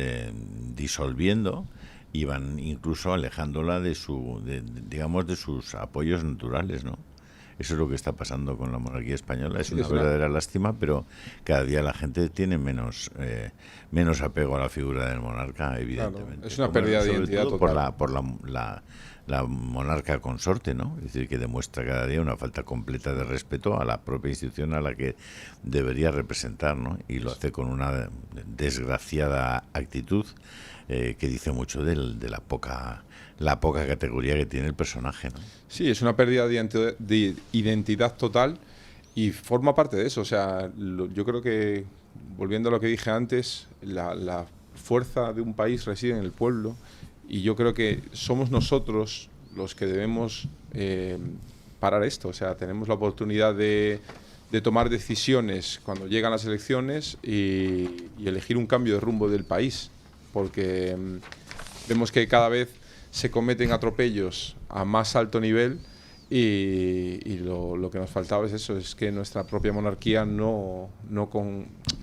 disolviendo y van incluso alejándola de sus apoyos naturales, ¿no? Eso es lo que está pasando con la monarquía española. Es una verdadera lástima, pero cada día la gente tiene menos apego a la figura del monarca, evidentemente. Claro, es una pérdida de identidad total. Por la monarca consorte, ¿no? Es decir, que demuestra cada día una falta completa de respeto a la propia institución a la que debería representar, ¿no? Y lo hace con una desgraciada actitud que dice mucho de la poca categoría que tiene el personaje, ¿no? Sí, es una pérdida de identidad total y forma parte de eso. O sea, yo creo que, volviendo a lo que dije antes, la fuerza de un país reside en el pueblo y yo creo que somos nosotros los que debemos parar esto. O sea, tenemos la oportunidad de tomar decisiones cuando llegan las elecciones y elegir un cambio de rumbo del país, porque vemos que cada vez se cometen atropellos a más alto nivel y lo que nos faltaba es eso, es que nuestra propia monarquía no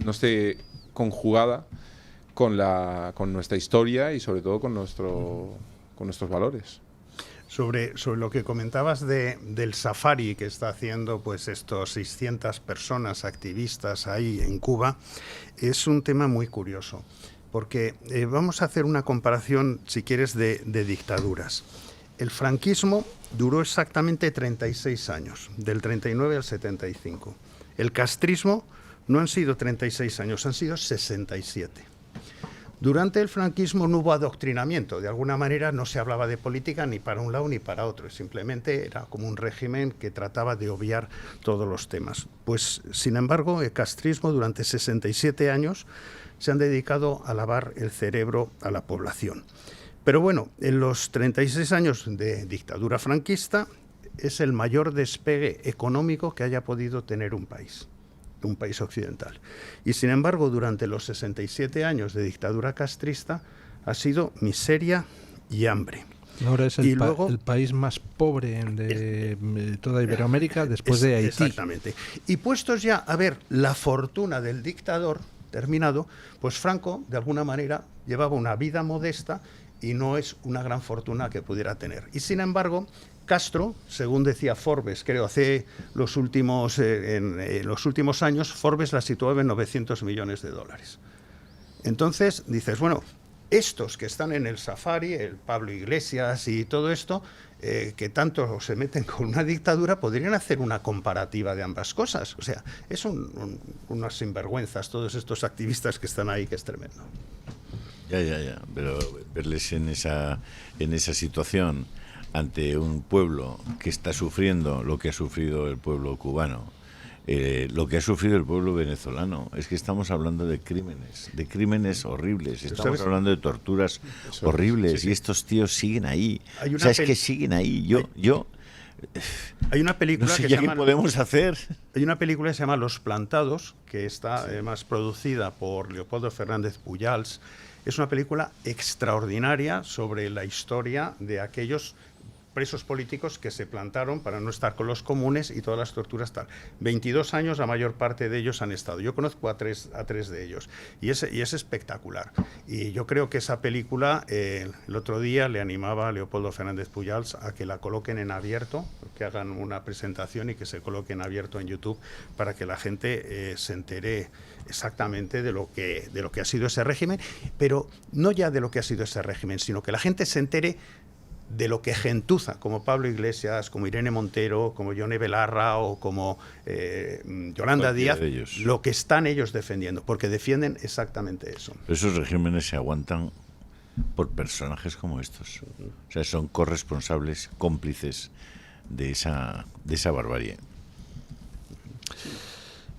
esté conjugada con nuestra historia y sobre todo con nuestros valores. Sobre lo que comentabas del safari que está haciendo pues estos 600 personas activistas ahí en Cuba, es un tema muy curioso. Porque vamos a hacer una comparación, si quieres, de dictaduras. el franquismo duró exactamente 36 años, del 39 al 75. El castrismo no han sido 36 años, han sido 67. Durante el franquismo no hubo adoctrinamiento, de alguna manera no se hablaba de política ni para un lado ni para otro, simplemente era como un régimen que trataba de obviar todos los temas. Pues, sin embargo, el castrismo durante 67 años se han dedicado a lavar el cerebro a la población. Pero bueno, en los 36 años de dictadura franquista es el mayor despegue económico que haya podido tener un país occidental. Y sin embargo, durante los 67 años de dictadura castrista ha sido miseria y hambre. Ahora es el país más pobre de toda Iberoamérica después de Haití. Exactamente. Y puestos ya a ver la fortuna del dictador terminado, pues Franco, de alguna manera, llevaba una vida modesta y no es una gran fortuna que pudiera tener. Y sin embargo, Castro, según decía Forbes, creo, hace los últimos años, Forbes la situaba en $900 millones. Entonces, dices, bueno, estos que están en el Safari, el Pablo Iglesias y todo esto, que tanto se meten con una dictadura, podrían hacer una comparativa de ambas cosas. O sea, son unas sinvergüenzas todos estos activistas que están ahí, que es tremendo. Ya, pero verles en esa situación ante un pueblo que está sufriendo lo que ha sufrido el pueblo cubano, lo que ha sufrido el pueblo venezolano, es que estamos hablando de crímenes horribles, estamos hablando de torturas horribles, sí. Y estos tíos siguen ahí, es que siguen ahí. Hay una película no sé que ya se llama, qué podemos hacer. Hay una película que se llama Los Plantados, que está además producida por Leopoldo Fernández Pujals. Es una película extraordinaria sobre la historia de aquellos presos políticos que se plantaron para no estar con los comunes y todas las torturas tal. 22 años la mayor parte de ellos han estado. Yo conozco a tres de ellos y es espectacular. Y yo creo que esa película, el otro día le animaba a Leopoldo Fernández Pujals a que la coloquen en abierto, que hagan una presentación y que se coloque en abierto en YouTube para que la gente se entere exactamente de lo que ha sido ese régimen, pero no ya de lo que ha sido ese régimen, sino que la gente se entere de lo que gentuza, como Pablo Iglesias, como Irene Montero, como Yone Belarra o como Yolanda Díaz, lo que están ellos defendiendo, porque defienden exactamente eso. Pero esos regímenes se aguantan por personajes como estos. O sea, son corresponsables, cómplices de esa barbarie.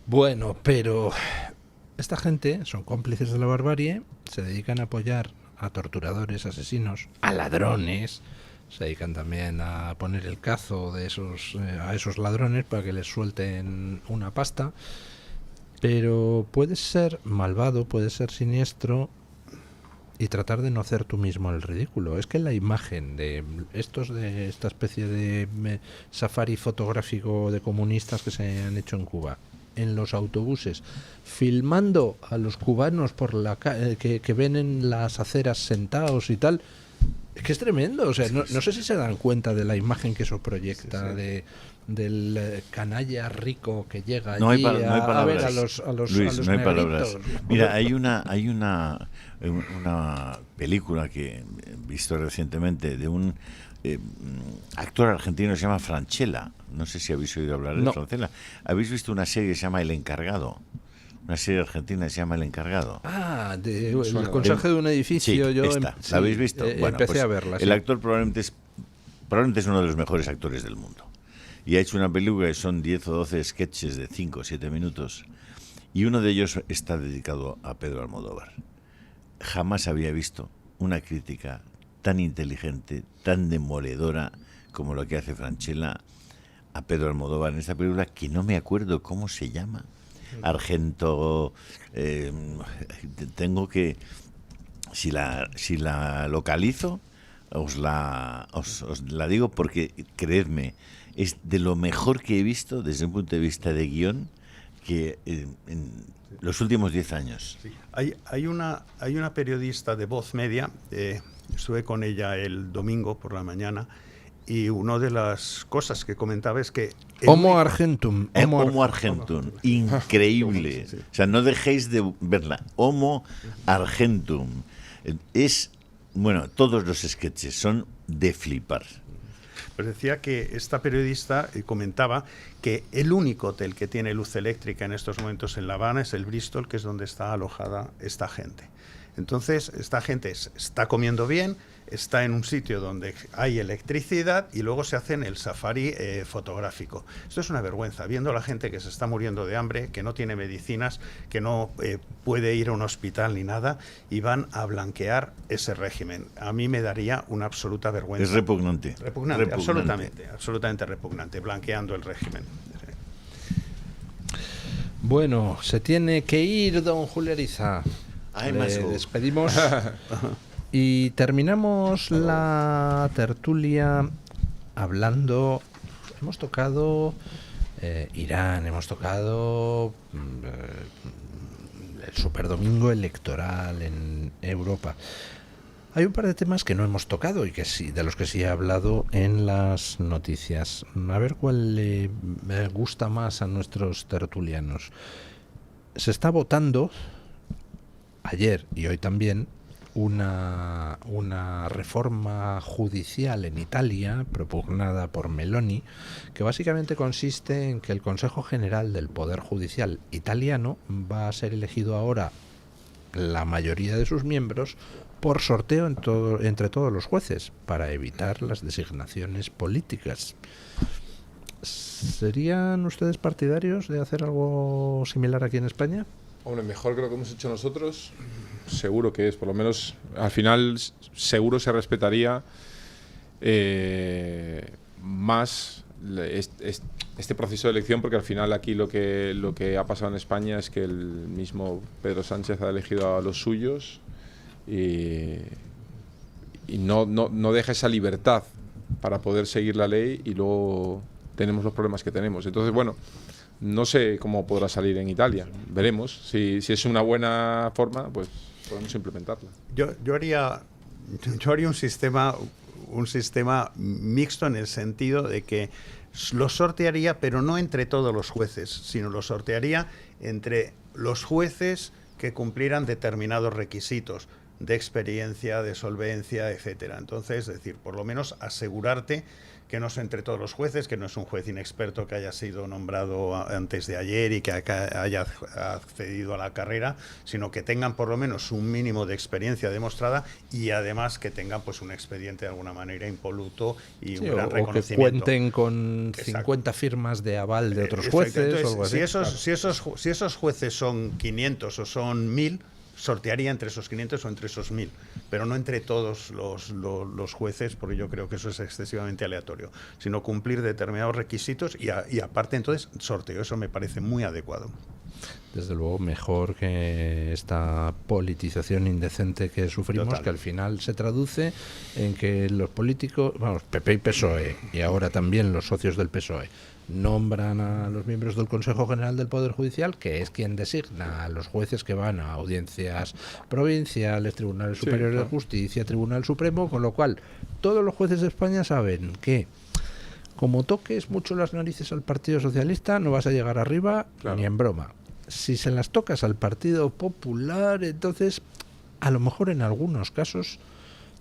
Bueno, pero esta gente son cómplices de la barbarie, se dedican a apoyar a torturadores, asesinos, a ladrones, se dedican también a poner el cazo de a esos ladrones para que les suelten una pasta, pero puedes ser malvado, puedes ser siniestro y tratar de no hacer tú mismo el ridículo. Es que la imagen de esta especie de safari fotográfico de comunistas que se han hecho en Cuba, en los autobuses, filmando a los cubanos por que ven en las aceras sentados y tal, es que es tremendo. O sea, no sé si se dan cuenta de la imagen que eso proyecta, del canalla rico que llega allí a ver a los Luis, no hay negritos. Palabras. Mira, hay una película que he visto recientemente de un actor argentino que se llama Francella. No sé si habéis oído hablar de Francella. ¿Habéis visto una serie que se llama El Encargado? Una serie argentina que se llama El Encargado. Ah, el conserje de un edificio. Sí, ¿la habéis visto? Bueno, empecé pues a verla. El actor probablemente es uno de los mejores actores del mundo. Y ha hecho una película que son 10 o 12 sketches de 5 o 7 minutos. Y uno de ellos está dedicado a Pedro Almodóvar. Jamás había visto una crítica tan inteligente, tan demoledora como lo que hace Francella a Pedro Almodóvar en esta película, que no me acuerdo cómo se llama. Argento, tengo que, si la localizo, os la digo, porque creedme, es de lo mejor que he visto desde un punto de vista de guión que en los últimos 10 años. Sí. Hay una periodista de Voz Media, estuve con ella el domingo por la mañana, y una de las cosas que comentaba es que... Homo Argentum. Homo Argentum. Increíble. Sí. O sea, no dejéis de verla. Homo Argentum. Bueno, todos los sketches son de flipar. Pues decía que esta periodista comentaba que el único hotel que tiene luz eléctrica en estos momentos en La Habana es el Bristol, que es donde está alojada esta gente. Entonces, esta gente está comiendo bien, está en un sitio donde hay electricidad y luego se hacen el safari fotográfico. Esto es una vergüenza, viendo a la gente que se está muriendo de hambre, que no tiene medicinas, que no puede ir a un hospital ni nada, y van a blanquear ese régimen. A mí me daría una absoluta vergüenza. Es repugnante. Repugnante. Absolutamente repugnante, blanqueando el régimen. Bueno, se tiene que ir, don Julio Ariza. Le despedimos y terminamos la tertulia hablando. Hemos tocado Irán, hemos tocado el superdomingo electoral en Europa. Hay un par de temas que no hemos tocado y que sí, de los que sí he hablado en las noticias. A ver cuál le gusta más a nuestros tertulianos. Se está votando ayer y hoy también una reforma judicial en Italia propugnada por Meloni, que básicamente consiste en que el Consejo General del Poder Judicial italiano va a ser elegido ahora, la mayoría de sus miembros, por sorteo entre todos los jueces, para evitar las designaciones políticas. ¿Serían ustedes partidarios de hacer algo similar aquí en España? Hombre, mejor que lo que hemos hecho nosotros, seguro que es. Por lo menos, al final, seguro se respetaría más este proceso de elección, porque al final aquí lo que ha pasado en España es que el mismo Pedro Sánchez ha elegido a los suyos y no deja esa libertad para poder seguir la ley, y luego tenemos los problemas que tenemos. Entonces, bueno, no sé cómo podrá salir en Italia. Veremos. Si es una buena forma, pues podemos implementarla. Yo haría un sistema mixto, en el sentido de que lo sortearía, pero no entre todos los jueces, sino lo sortearía entre los jueces que cumplieran determinados requisitos de experiencia, de solvencia, etcétera. Entonces, es decir, por lo menos asegurarte que no es entre todos los jueces, que no es un juez inexperto que haya sido nombrado antes de ayer y que haya accedido a la carrera, sino que tengan por lo menos un mínimo de experiencia demostrada, y además que tengan pues un expediente de alguna manera impoluto y un gran reconocimiento. O que cuenten con 50 firmas de aval de otros jueces. Entonces, o algo así. Si esos jueces son 500 o son 1000, sortearía entre esos 500 o entre esos 1000, pero no entre todos los jueces, porque yo creo que eso es excesivamente aleatorio, sino cumplir determinados requisitos y aparte entonces sorteo. Eso me parece muy adecuado. Desde luego mejor que esta politización indecente que sufrimos. Total. Que al final se traduce en que los políticos, vamos, PP y PSOE, y ahora también los socios del PSOE, nombran a los miembros del Consejo General del Poder Judicial, que es quien designa a los jueces que van a audiencias provinciales, tribunales superiores de justicia, Tribunal Supremo, con lo cual todos los jueces de España saben que como toques mucho las narices al Partido Socialista no vas a llegar arriba, claro, ni en broma. Si se las tocas al Partido Popular, entonces a lo mejor en algunos casos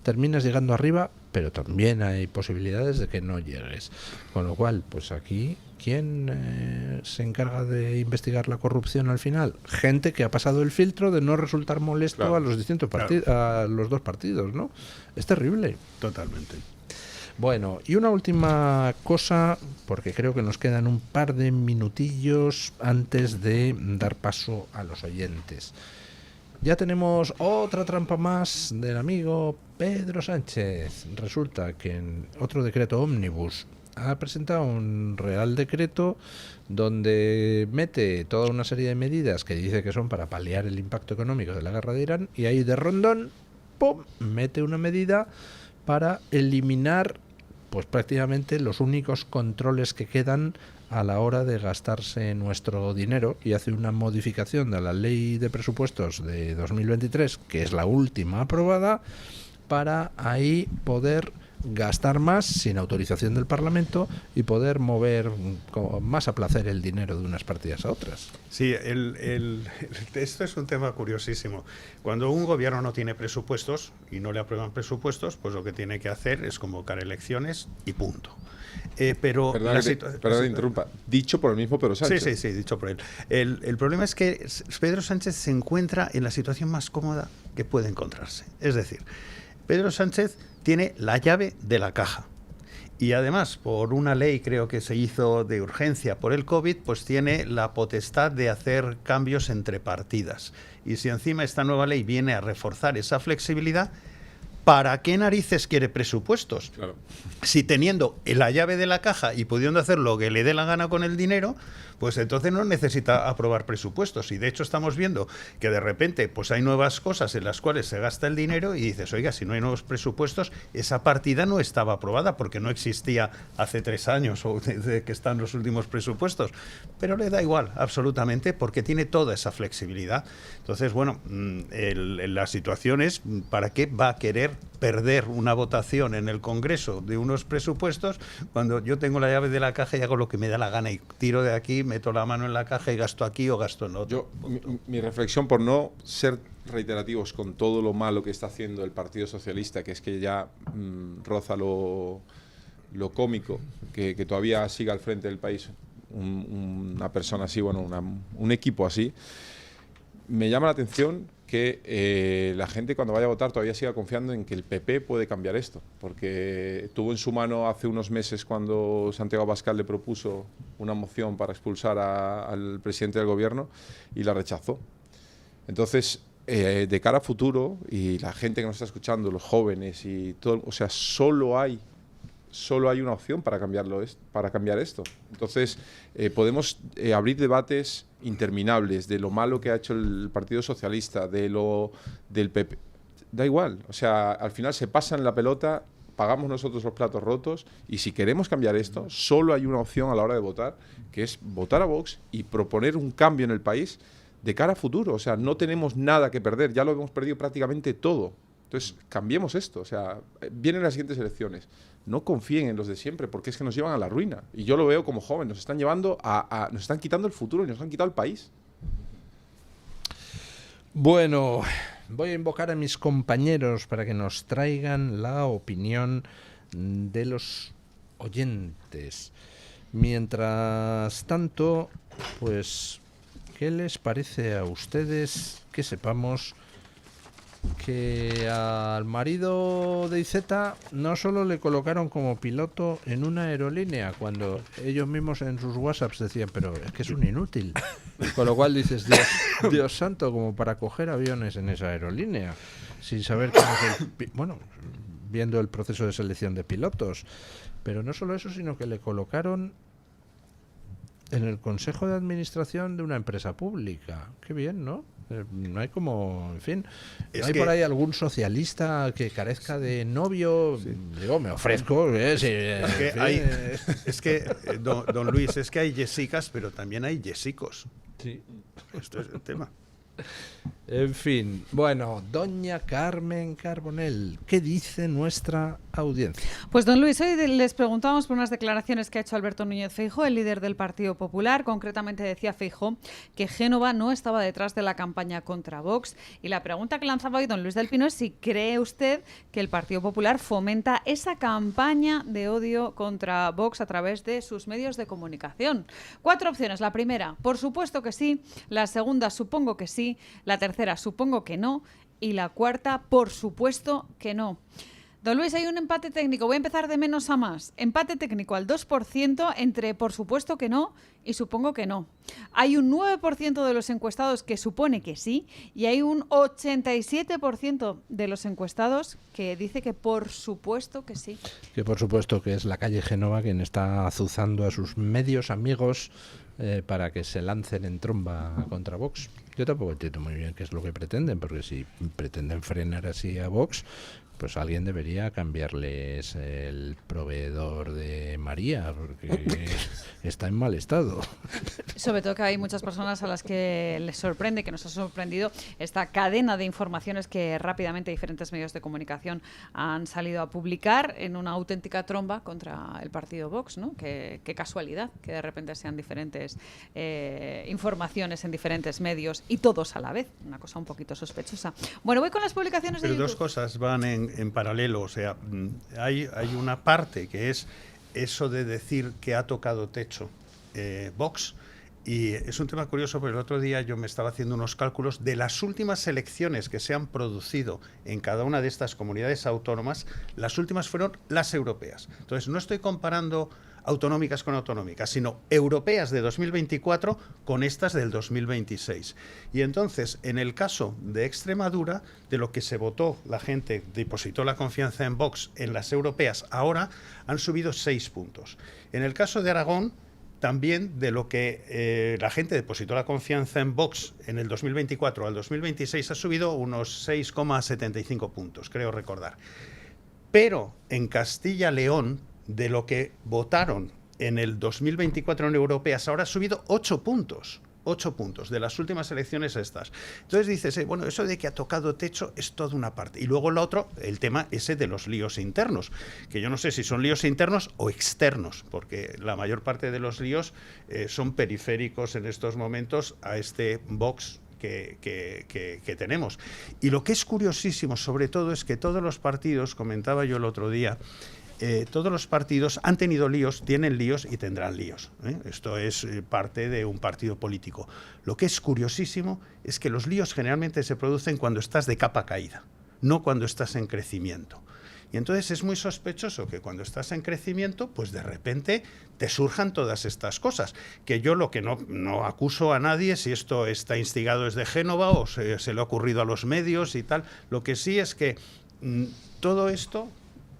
terminas llegando arriba, pero también hay posibilidades de que no llegues. Con lo cual, pues aquí, ¿quién se encarga de investigar la corrupción al final? Gente que ha pasado el filtro de no resultar molesto, claro, a los distintos partidos, claro, a los dos partidos, ¿no? Es terrible. Totalmente. Bueno, y una última cosa, porque creo que nos quedan un par de minutillos antes de dar paso a los oyentes. Ya tenemos otra trampa más del amigo Pedro Sánchez. Resulta que en otro decreto ómnibus ha presentado un real decreto donde mete toda una serie de medidas que dice que son para paliar el impacto económico de la guerra de Irán, y ahí de rondón, ¡pum!, mete una medida para eliminar pues prácticamente los únicos controles que quedan a la hora de gastarse nuestro dinero, y hace una modificación de la ley de presupuestos de 2023, que es la última aprobada, para ahí poder gastar más sin autorización del Parlamento y poder mover más a placer el dinero de unas partidas a otras. Sí, esto es un tema curiosísimo. Cuando un gobierno no tiene presupuestos y no le aprueban presupuestos, pues lo que tiene que hacer es convocar elecciones y punto. Perdón que interrumpa. Dicho por el mismo Pedro Sánchez. Sí, dicho por él. El problema es que Pedro Sánchez se encuentra en la situación más cómoda que puede encontrarse. Es decir, Pedro Sánchez tiene la llave de la caja. Y además, por una ley creo que se hizo de urgencia por el COVID, pues tiene la potestad de hacer cambios entre partidas. Y si encima esta nueva ley viene a reforzar esa flexibilidad, ¿para qué narices quiere presupuestos? Claro. Si teniendo la llave de la caja y pudiendo hacer lo que le dé la gana con el dinero, pues entonces no necesita aprobar presupuestos. Y de hecho estamos viendo que de repente pues hay nuevas cosas en las cuales se gasta el dinero y dices, oiga, si no hay nuevos presupuestos, esa partida no estaba aprobada porque no existía hace 3 años o desde que están los últimos presupuestos. Pero le da igual, absolutamente, porque tiene toda esa flexibilidad. Entonces, bueno, la situación es, ¿para qué va a querer perder una votación en el Congreso de unos presupuestos cuando yo tengo la llave de la caja y hago lo que me da la gana y tiro de aquí, meto la mano en la caja y gasto aquí o gasto en otro? Mi reflexión, por no ser reiterativos con todo lo malo que está haciendo el Partido Socialista, que es que ya roza lo cómico, que todavía siga al frente del país una persona así, bueno, un equipo así, me llama la atención que la gente cuando vaya a votar todavía siga confiando en que el PP puede cambiar esto, porque tuvo en su mano hace unos meses cuando Santiago Abascal le propuso una moción para expulsar al presidente del gobierno y la rechazó. Entonces, de cara a futuro, y la gente que nos está escuchando, los jóvenes y todo, o sea, solo hay una opción para cambiar esto. Entonces, podemos abrir debates interminables de lo malo que ha hecho el Partido Socialista, del PP. Da igual, o sea, al final se pasan la pelota, pagamos nosotros los platos rotos, y si queremos cambiar esto, solo hay una opción a la hora de votar, que es votar a Vox y proponer un cambio en el país de cara a futuro. O sea, no tenemos nada que perder, ya lo hemos perdido prácticamente todo. Entonces, cambiemos esto. O sea, vienen las siguientes elecciones. No confíen en los de siempre, porque es que nos llevan a la ruina. Y yo lo veo como joven, nos están llevando nos están quitando el futuro y nos han quitado el país. Bueno, voy a invocar a mis compañeros para que nos traigan la opinión de los oyentes. Mientras tanto, pues, ¿qué les parece a ustedes que sepamos que al marido de Iceta no solo le colocaron como piloto en una aerolínea, cuando ellos mismos en sus WhatsApps decían, pero es que es un inútil? Con lo cual dices, Dios santo, como para coger aviones en esa aerolínea, sin saber cómo es bueno, viendo el proceso de selección de pilotos. Pero no solo eso, sino que le colocaron en el consejo de administración de una empresa pública. Qué bien, ¿no? No hay como, en fin, ¿no hay por ahí algún socialista que carezca de novio? Sí. Digo, me ofrezco. Don Luis, es que hay Jessicas, pero también hay Jessicos. Sí. Esto es el tema. En fin, bueno, doña Carmen Carbonell, ¿qué dice nuestra audiencia? Pues don Luis, hoy les preguntamos por unas declaraciones que ha hecho Alberto Núñez Feijóo, el líder del Partido Popular. Concretamente decía Feijóo que Génova no estaba detrás de la campaña contra Vox. Y la pregunta que lanzaba hoy don Luis del Pino es si cree usted que el Partido Popular fomenta esa campaña de odio contra Vox a través de sus medios de comunicación. 4 opciones. La primera, por supuesto que sí. La segunda, supongo que sí. La tercera, supongo que no. Y la cuarta, por supuesto que no. Don Luis, hay un empate técnico. Voy a empezar de menos a más. Empate técnico al 2% entre por supuesto que no y supongo que no. Hay un 9% de los encuestados que supone que sí y hay un 87% de los encuestados que dice que por supuesto que sí. Que por supuesto que es la calle Génova quien está azuzando a sus medios amigos para que se lancen en tromba contra Vox. Yo tampoco entiendo muy bien qué es lo que pretenden, porque si pretenden frenar así a Vox, pues alguien debería cambiarles el proveedor de María, porque está en mal estado. Sobre todo que hay muchas personas a las que les sorprende, que nos ha sorprendido esta cadena de informaciones que rápidamente diferentes medios de comunicación han salido a publicar en una auténtica tromba contra el partido Vox, ¿no? Qué casualidad que de repente sean diferentes informaciones en diferentes medios y todos a la vez. Una cosa un poquito sospechosa. Bueno, voy con las publicaciones de Pero YouTube. dos cosas van en paralelo. O sea, hay una parte que es eso de decir que ha tocado techo Vox. Y es un tema curioso, porque el otro día yo me estaba haciendo unos cálculos de las últimas elecciones que se han producido en cada una de estas comunidades autónomas. Las últimas fueron las europeas. Entonces, no estoy comparando autonómicas con autonómicas, sino europeas de 2024 con estas del 2026. Y entonces, en el caso de Extremadura, de lo que se votó, la gente depositó la confianza en Vox en las europeas, ahora han subido 6 puntos. En el caso de Aragón, también de lo que la gente depositó la confianza en Vox en el 2024 al 2026 ha subido unos 6,75 puntos, creo recordar. Pero en Castilla-León, de lo que votaron en el 2024 en europeas, ahora ha subido 8 puntos. 8 puntos de las últimas elecciones estas. Entonces dices, bueno, eso de que ha tocado techo es toda una parte. Y luego lo otro, el tema ese de los líos internos, que yo no sé si son líos internos o externos, porque la mayor parte de los líos son periféricos en estos momentos a este Vox que tenemos. Y lo que es curiosísimo, sobre todo, es que todos los partidos, comentaba yo el otro día, todos los partidos han tenido líos, tienen líos y tendrán líos. Esto es parte de un partido político. Lo que es curiosísimo es que los líos generalmente se producen cuando estás de capa caída, no cuando estás en crecimiento. Y entonces es muy sospechoso que cuando estás en crecimiento, pues de repente te surjan todas estas cosas. Que yo lo que no acuso a nadie, si esto está instigado desde Génova o se le ha ocurrido a los medios y tal, lo que sí es que todo esto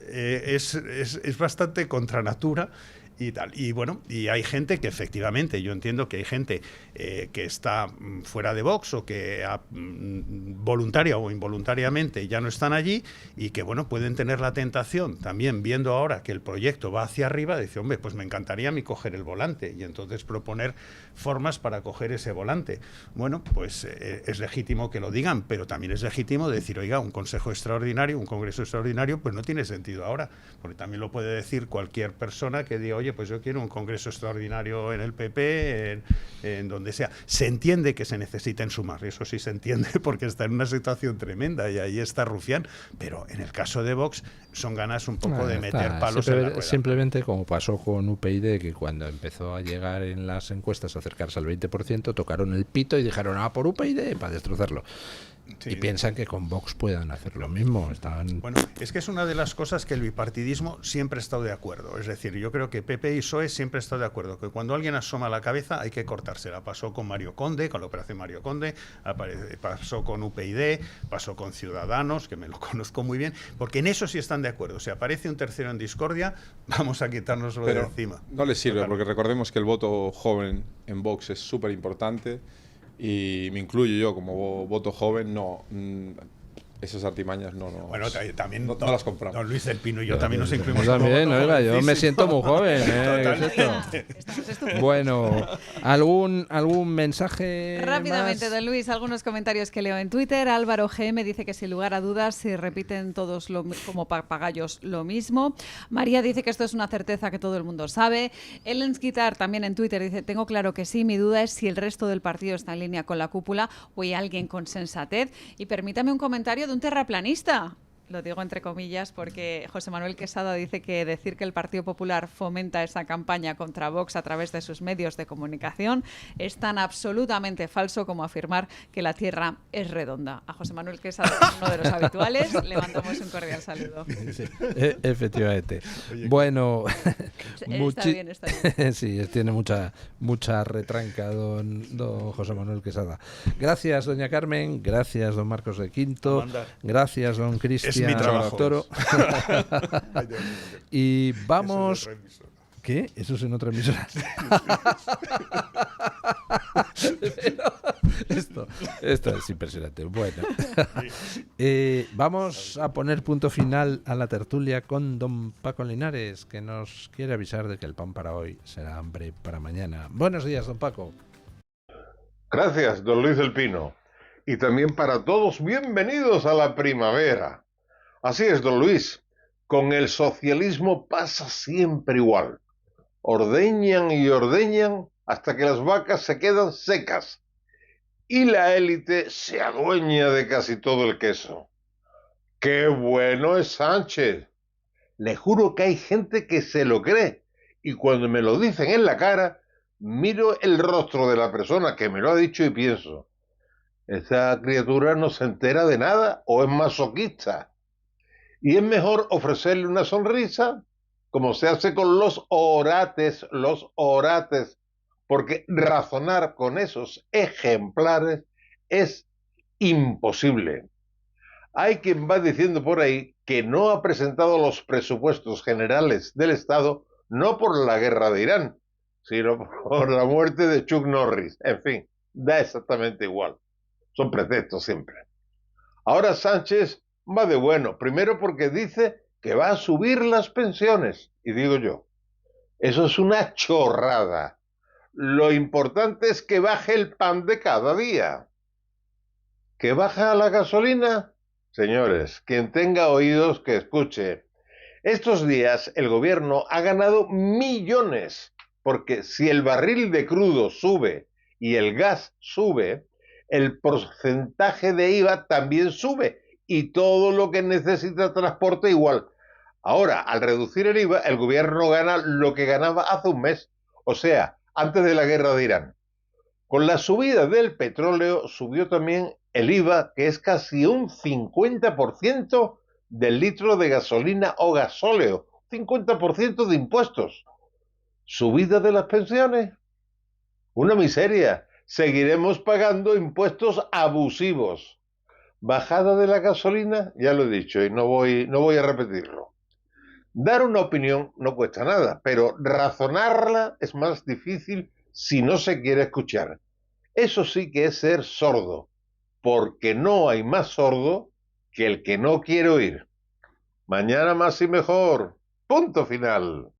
es bastante contra natura y tal. Y bueno, y hay gente que efectivamente, yo entiendo que hay gente que está fuera de Vox o que voluntaria o involuntariamente ya no están allí y que bueno, pueden tener la tentación también, viendo ahora que el proyecto va hacia arriba, de decir, hombre, pues me encantaría a mí coger el volante y entonces proponer formas para coger ese volante. Bueno, pues es legítimo que lo digan, pero también es legítimo decir, oiga, un consejo extraordinario, un congreso extraordinario, pues no tiene sentido ahora, porque también lo puede decir cualquier persona que diga, oye, pues yo quiero un congreso extraordinario en el PP, en donde sea. Se entiende que se necesiten sumar, eso sí se entiende, porque está en una situación tremenda y ahí está Rufián, pero en el caso de Vox son ganas un poco de meter palos en la rueda. Simplemente como pasó con UPyD, que cuando empezó a llegar en las encuestas a acercarse al 20%, tocaron el pito y dijeron, por UPyD, para destrozarlo. Sí. Y piensan que con Vox puedan hacer lo mismo. Bueno, es que es una de las cosas que el bipartidismo siempre ha estado de acuerdo. Es decir, yo creo que PP y PSOE siempre han estado de acuerdo que cuando alguien asoma la cabeza hay que cortársela. Pasó con Mario Conde, con la operación Mario Conde, pasó con UPyD, pasó con Ciudadanos, que me lo conozco muy bien, porque en eso sí están de acuerdo. Si aparece un tercero en discordia, vamos a quitárnoslo de encima. No les sirve, porque recordemos que el voto joven en Vox es súper importante. Y me incluyo yo como voto joven, esas artimañas no también no las compramos. Don Luis del Pino y yo también nos incluimos. También, oiga, yo me siento muy joven. ¿Qué es esto? Bueno, ¿algún mensaje rápidamente, más? don Luis, algunos comentarios que leo en Twitter. Álvaro GM dice que sin lugar a dudas se repiten todos como papagayos lo mismo. María dice que esto es una certeza que todo el mundo sabe. Ellen Skitar también en Twitter dice, tengo claro que sí, mi duda es si el resto del partido está en línea con la cúpula o hay alguien con sensatez. Y permítame un comentario de un terraplanista. Lo digo entre comillas porque José Manuel Quesada dice que decir que el Partido Popular fomenta esa campaña contra Vox a través de sus medios de comunicación es tan absolutamente falso como afirmar que la Tierra es redonda. A José Manuel Quesada, uno de los habituales, le mandamos un cordial saludo. Sí, efectivamente. Bueno, está bien. Sí, tiene mucha retranca don José Manuel Quesada. Gracias, doña Carmen. Gracias, don Marcos de Quinto. Amanda. Gracias, don Cristian. Es mi trabajo. Toro. Y vamos ¿Qué? Eso es en otra emisora. Pero esto es impresionante. Bueno, vamos a poner punto final a la tertulia con don Paco Linares, que nos quiere avisar de que el pan para hoy será hambre para mañana. Buenos días, don Paco. Gracias, don Luis del Pino. Y también para todos, bienvenidos a la primavera. Así es, don Luis. Con el socialismo pasa siempre igual. Ordeñan y ordeñan hasta que las vacas se quedan secas. Y la élite se adueña de casi todo el queso. ¡Qué bueno es Sánchez! Le juro que hay gente que se lo cree. Y cuando me lo dicen en la cara, miro el rostro de la persona que me lo ha dicho y pienso, ¿esa criatura no se entera de nada o es masoquista? Y es mejor ofrecerle una sonrisa, como se hace con los orates, porque razonar con esos ejemplares es imposible. Hay quien va diciendo por ahí que no ha presentado los presupuestos generales del Estado no por la guerra de Irán, sino por la muerte de Chuck Norris. En fin, da exactamente igual. Son pretextos siempre. Ahora Sánchez va de bueno, primero porque dice que va a subir las pensiones. Y digo yo, eso es una chorrada. Lo importante es que baje el pan de cada día. ¿Que baja la gasolina? Señores, quien tenga oídos que escuche. Estos días el gobierno ha ganado millones, porque si el barril de crudo sube y el gas sube, el porcentaje de IVA también sube y todo lo que necesita transporte igual. Ahora, al reducir el IVA, el gobierno gana lo que ganaba hace un mes, o sea, antes de la guerra de Irán. Con la subida del petróleo subió también el IVA, que es casi un 50% del litro de gasolina o gasóleo, 50% de impuestos. ¿Subida de las pensiones? Una miseria. Seguiremos pagando impuestos abusivos. Bajada de la gasolina, ya lo he dicho y no voy a repetirlo. Dar una opinión no cuesta nada, pero razonarla es más difícil si no se quiere escuchar. Eso sí que es ser sordo, porque no hay más sordo que el que no quiere oír. Mañana más y mejor. Punto final.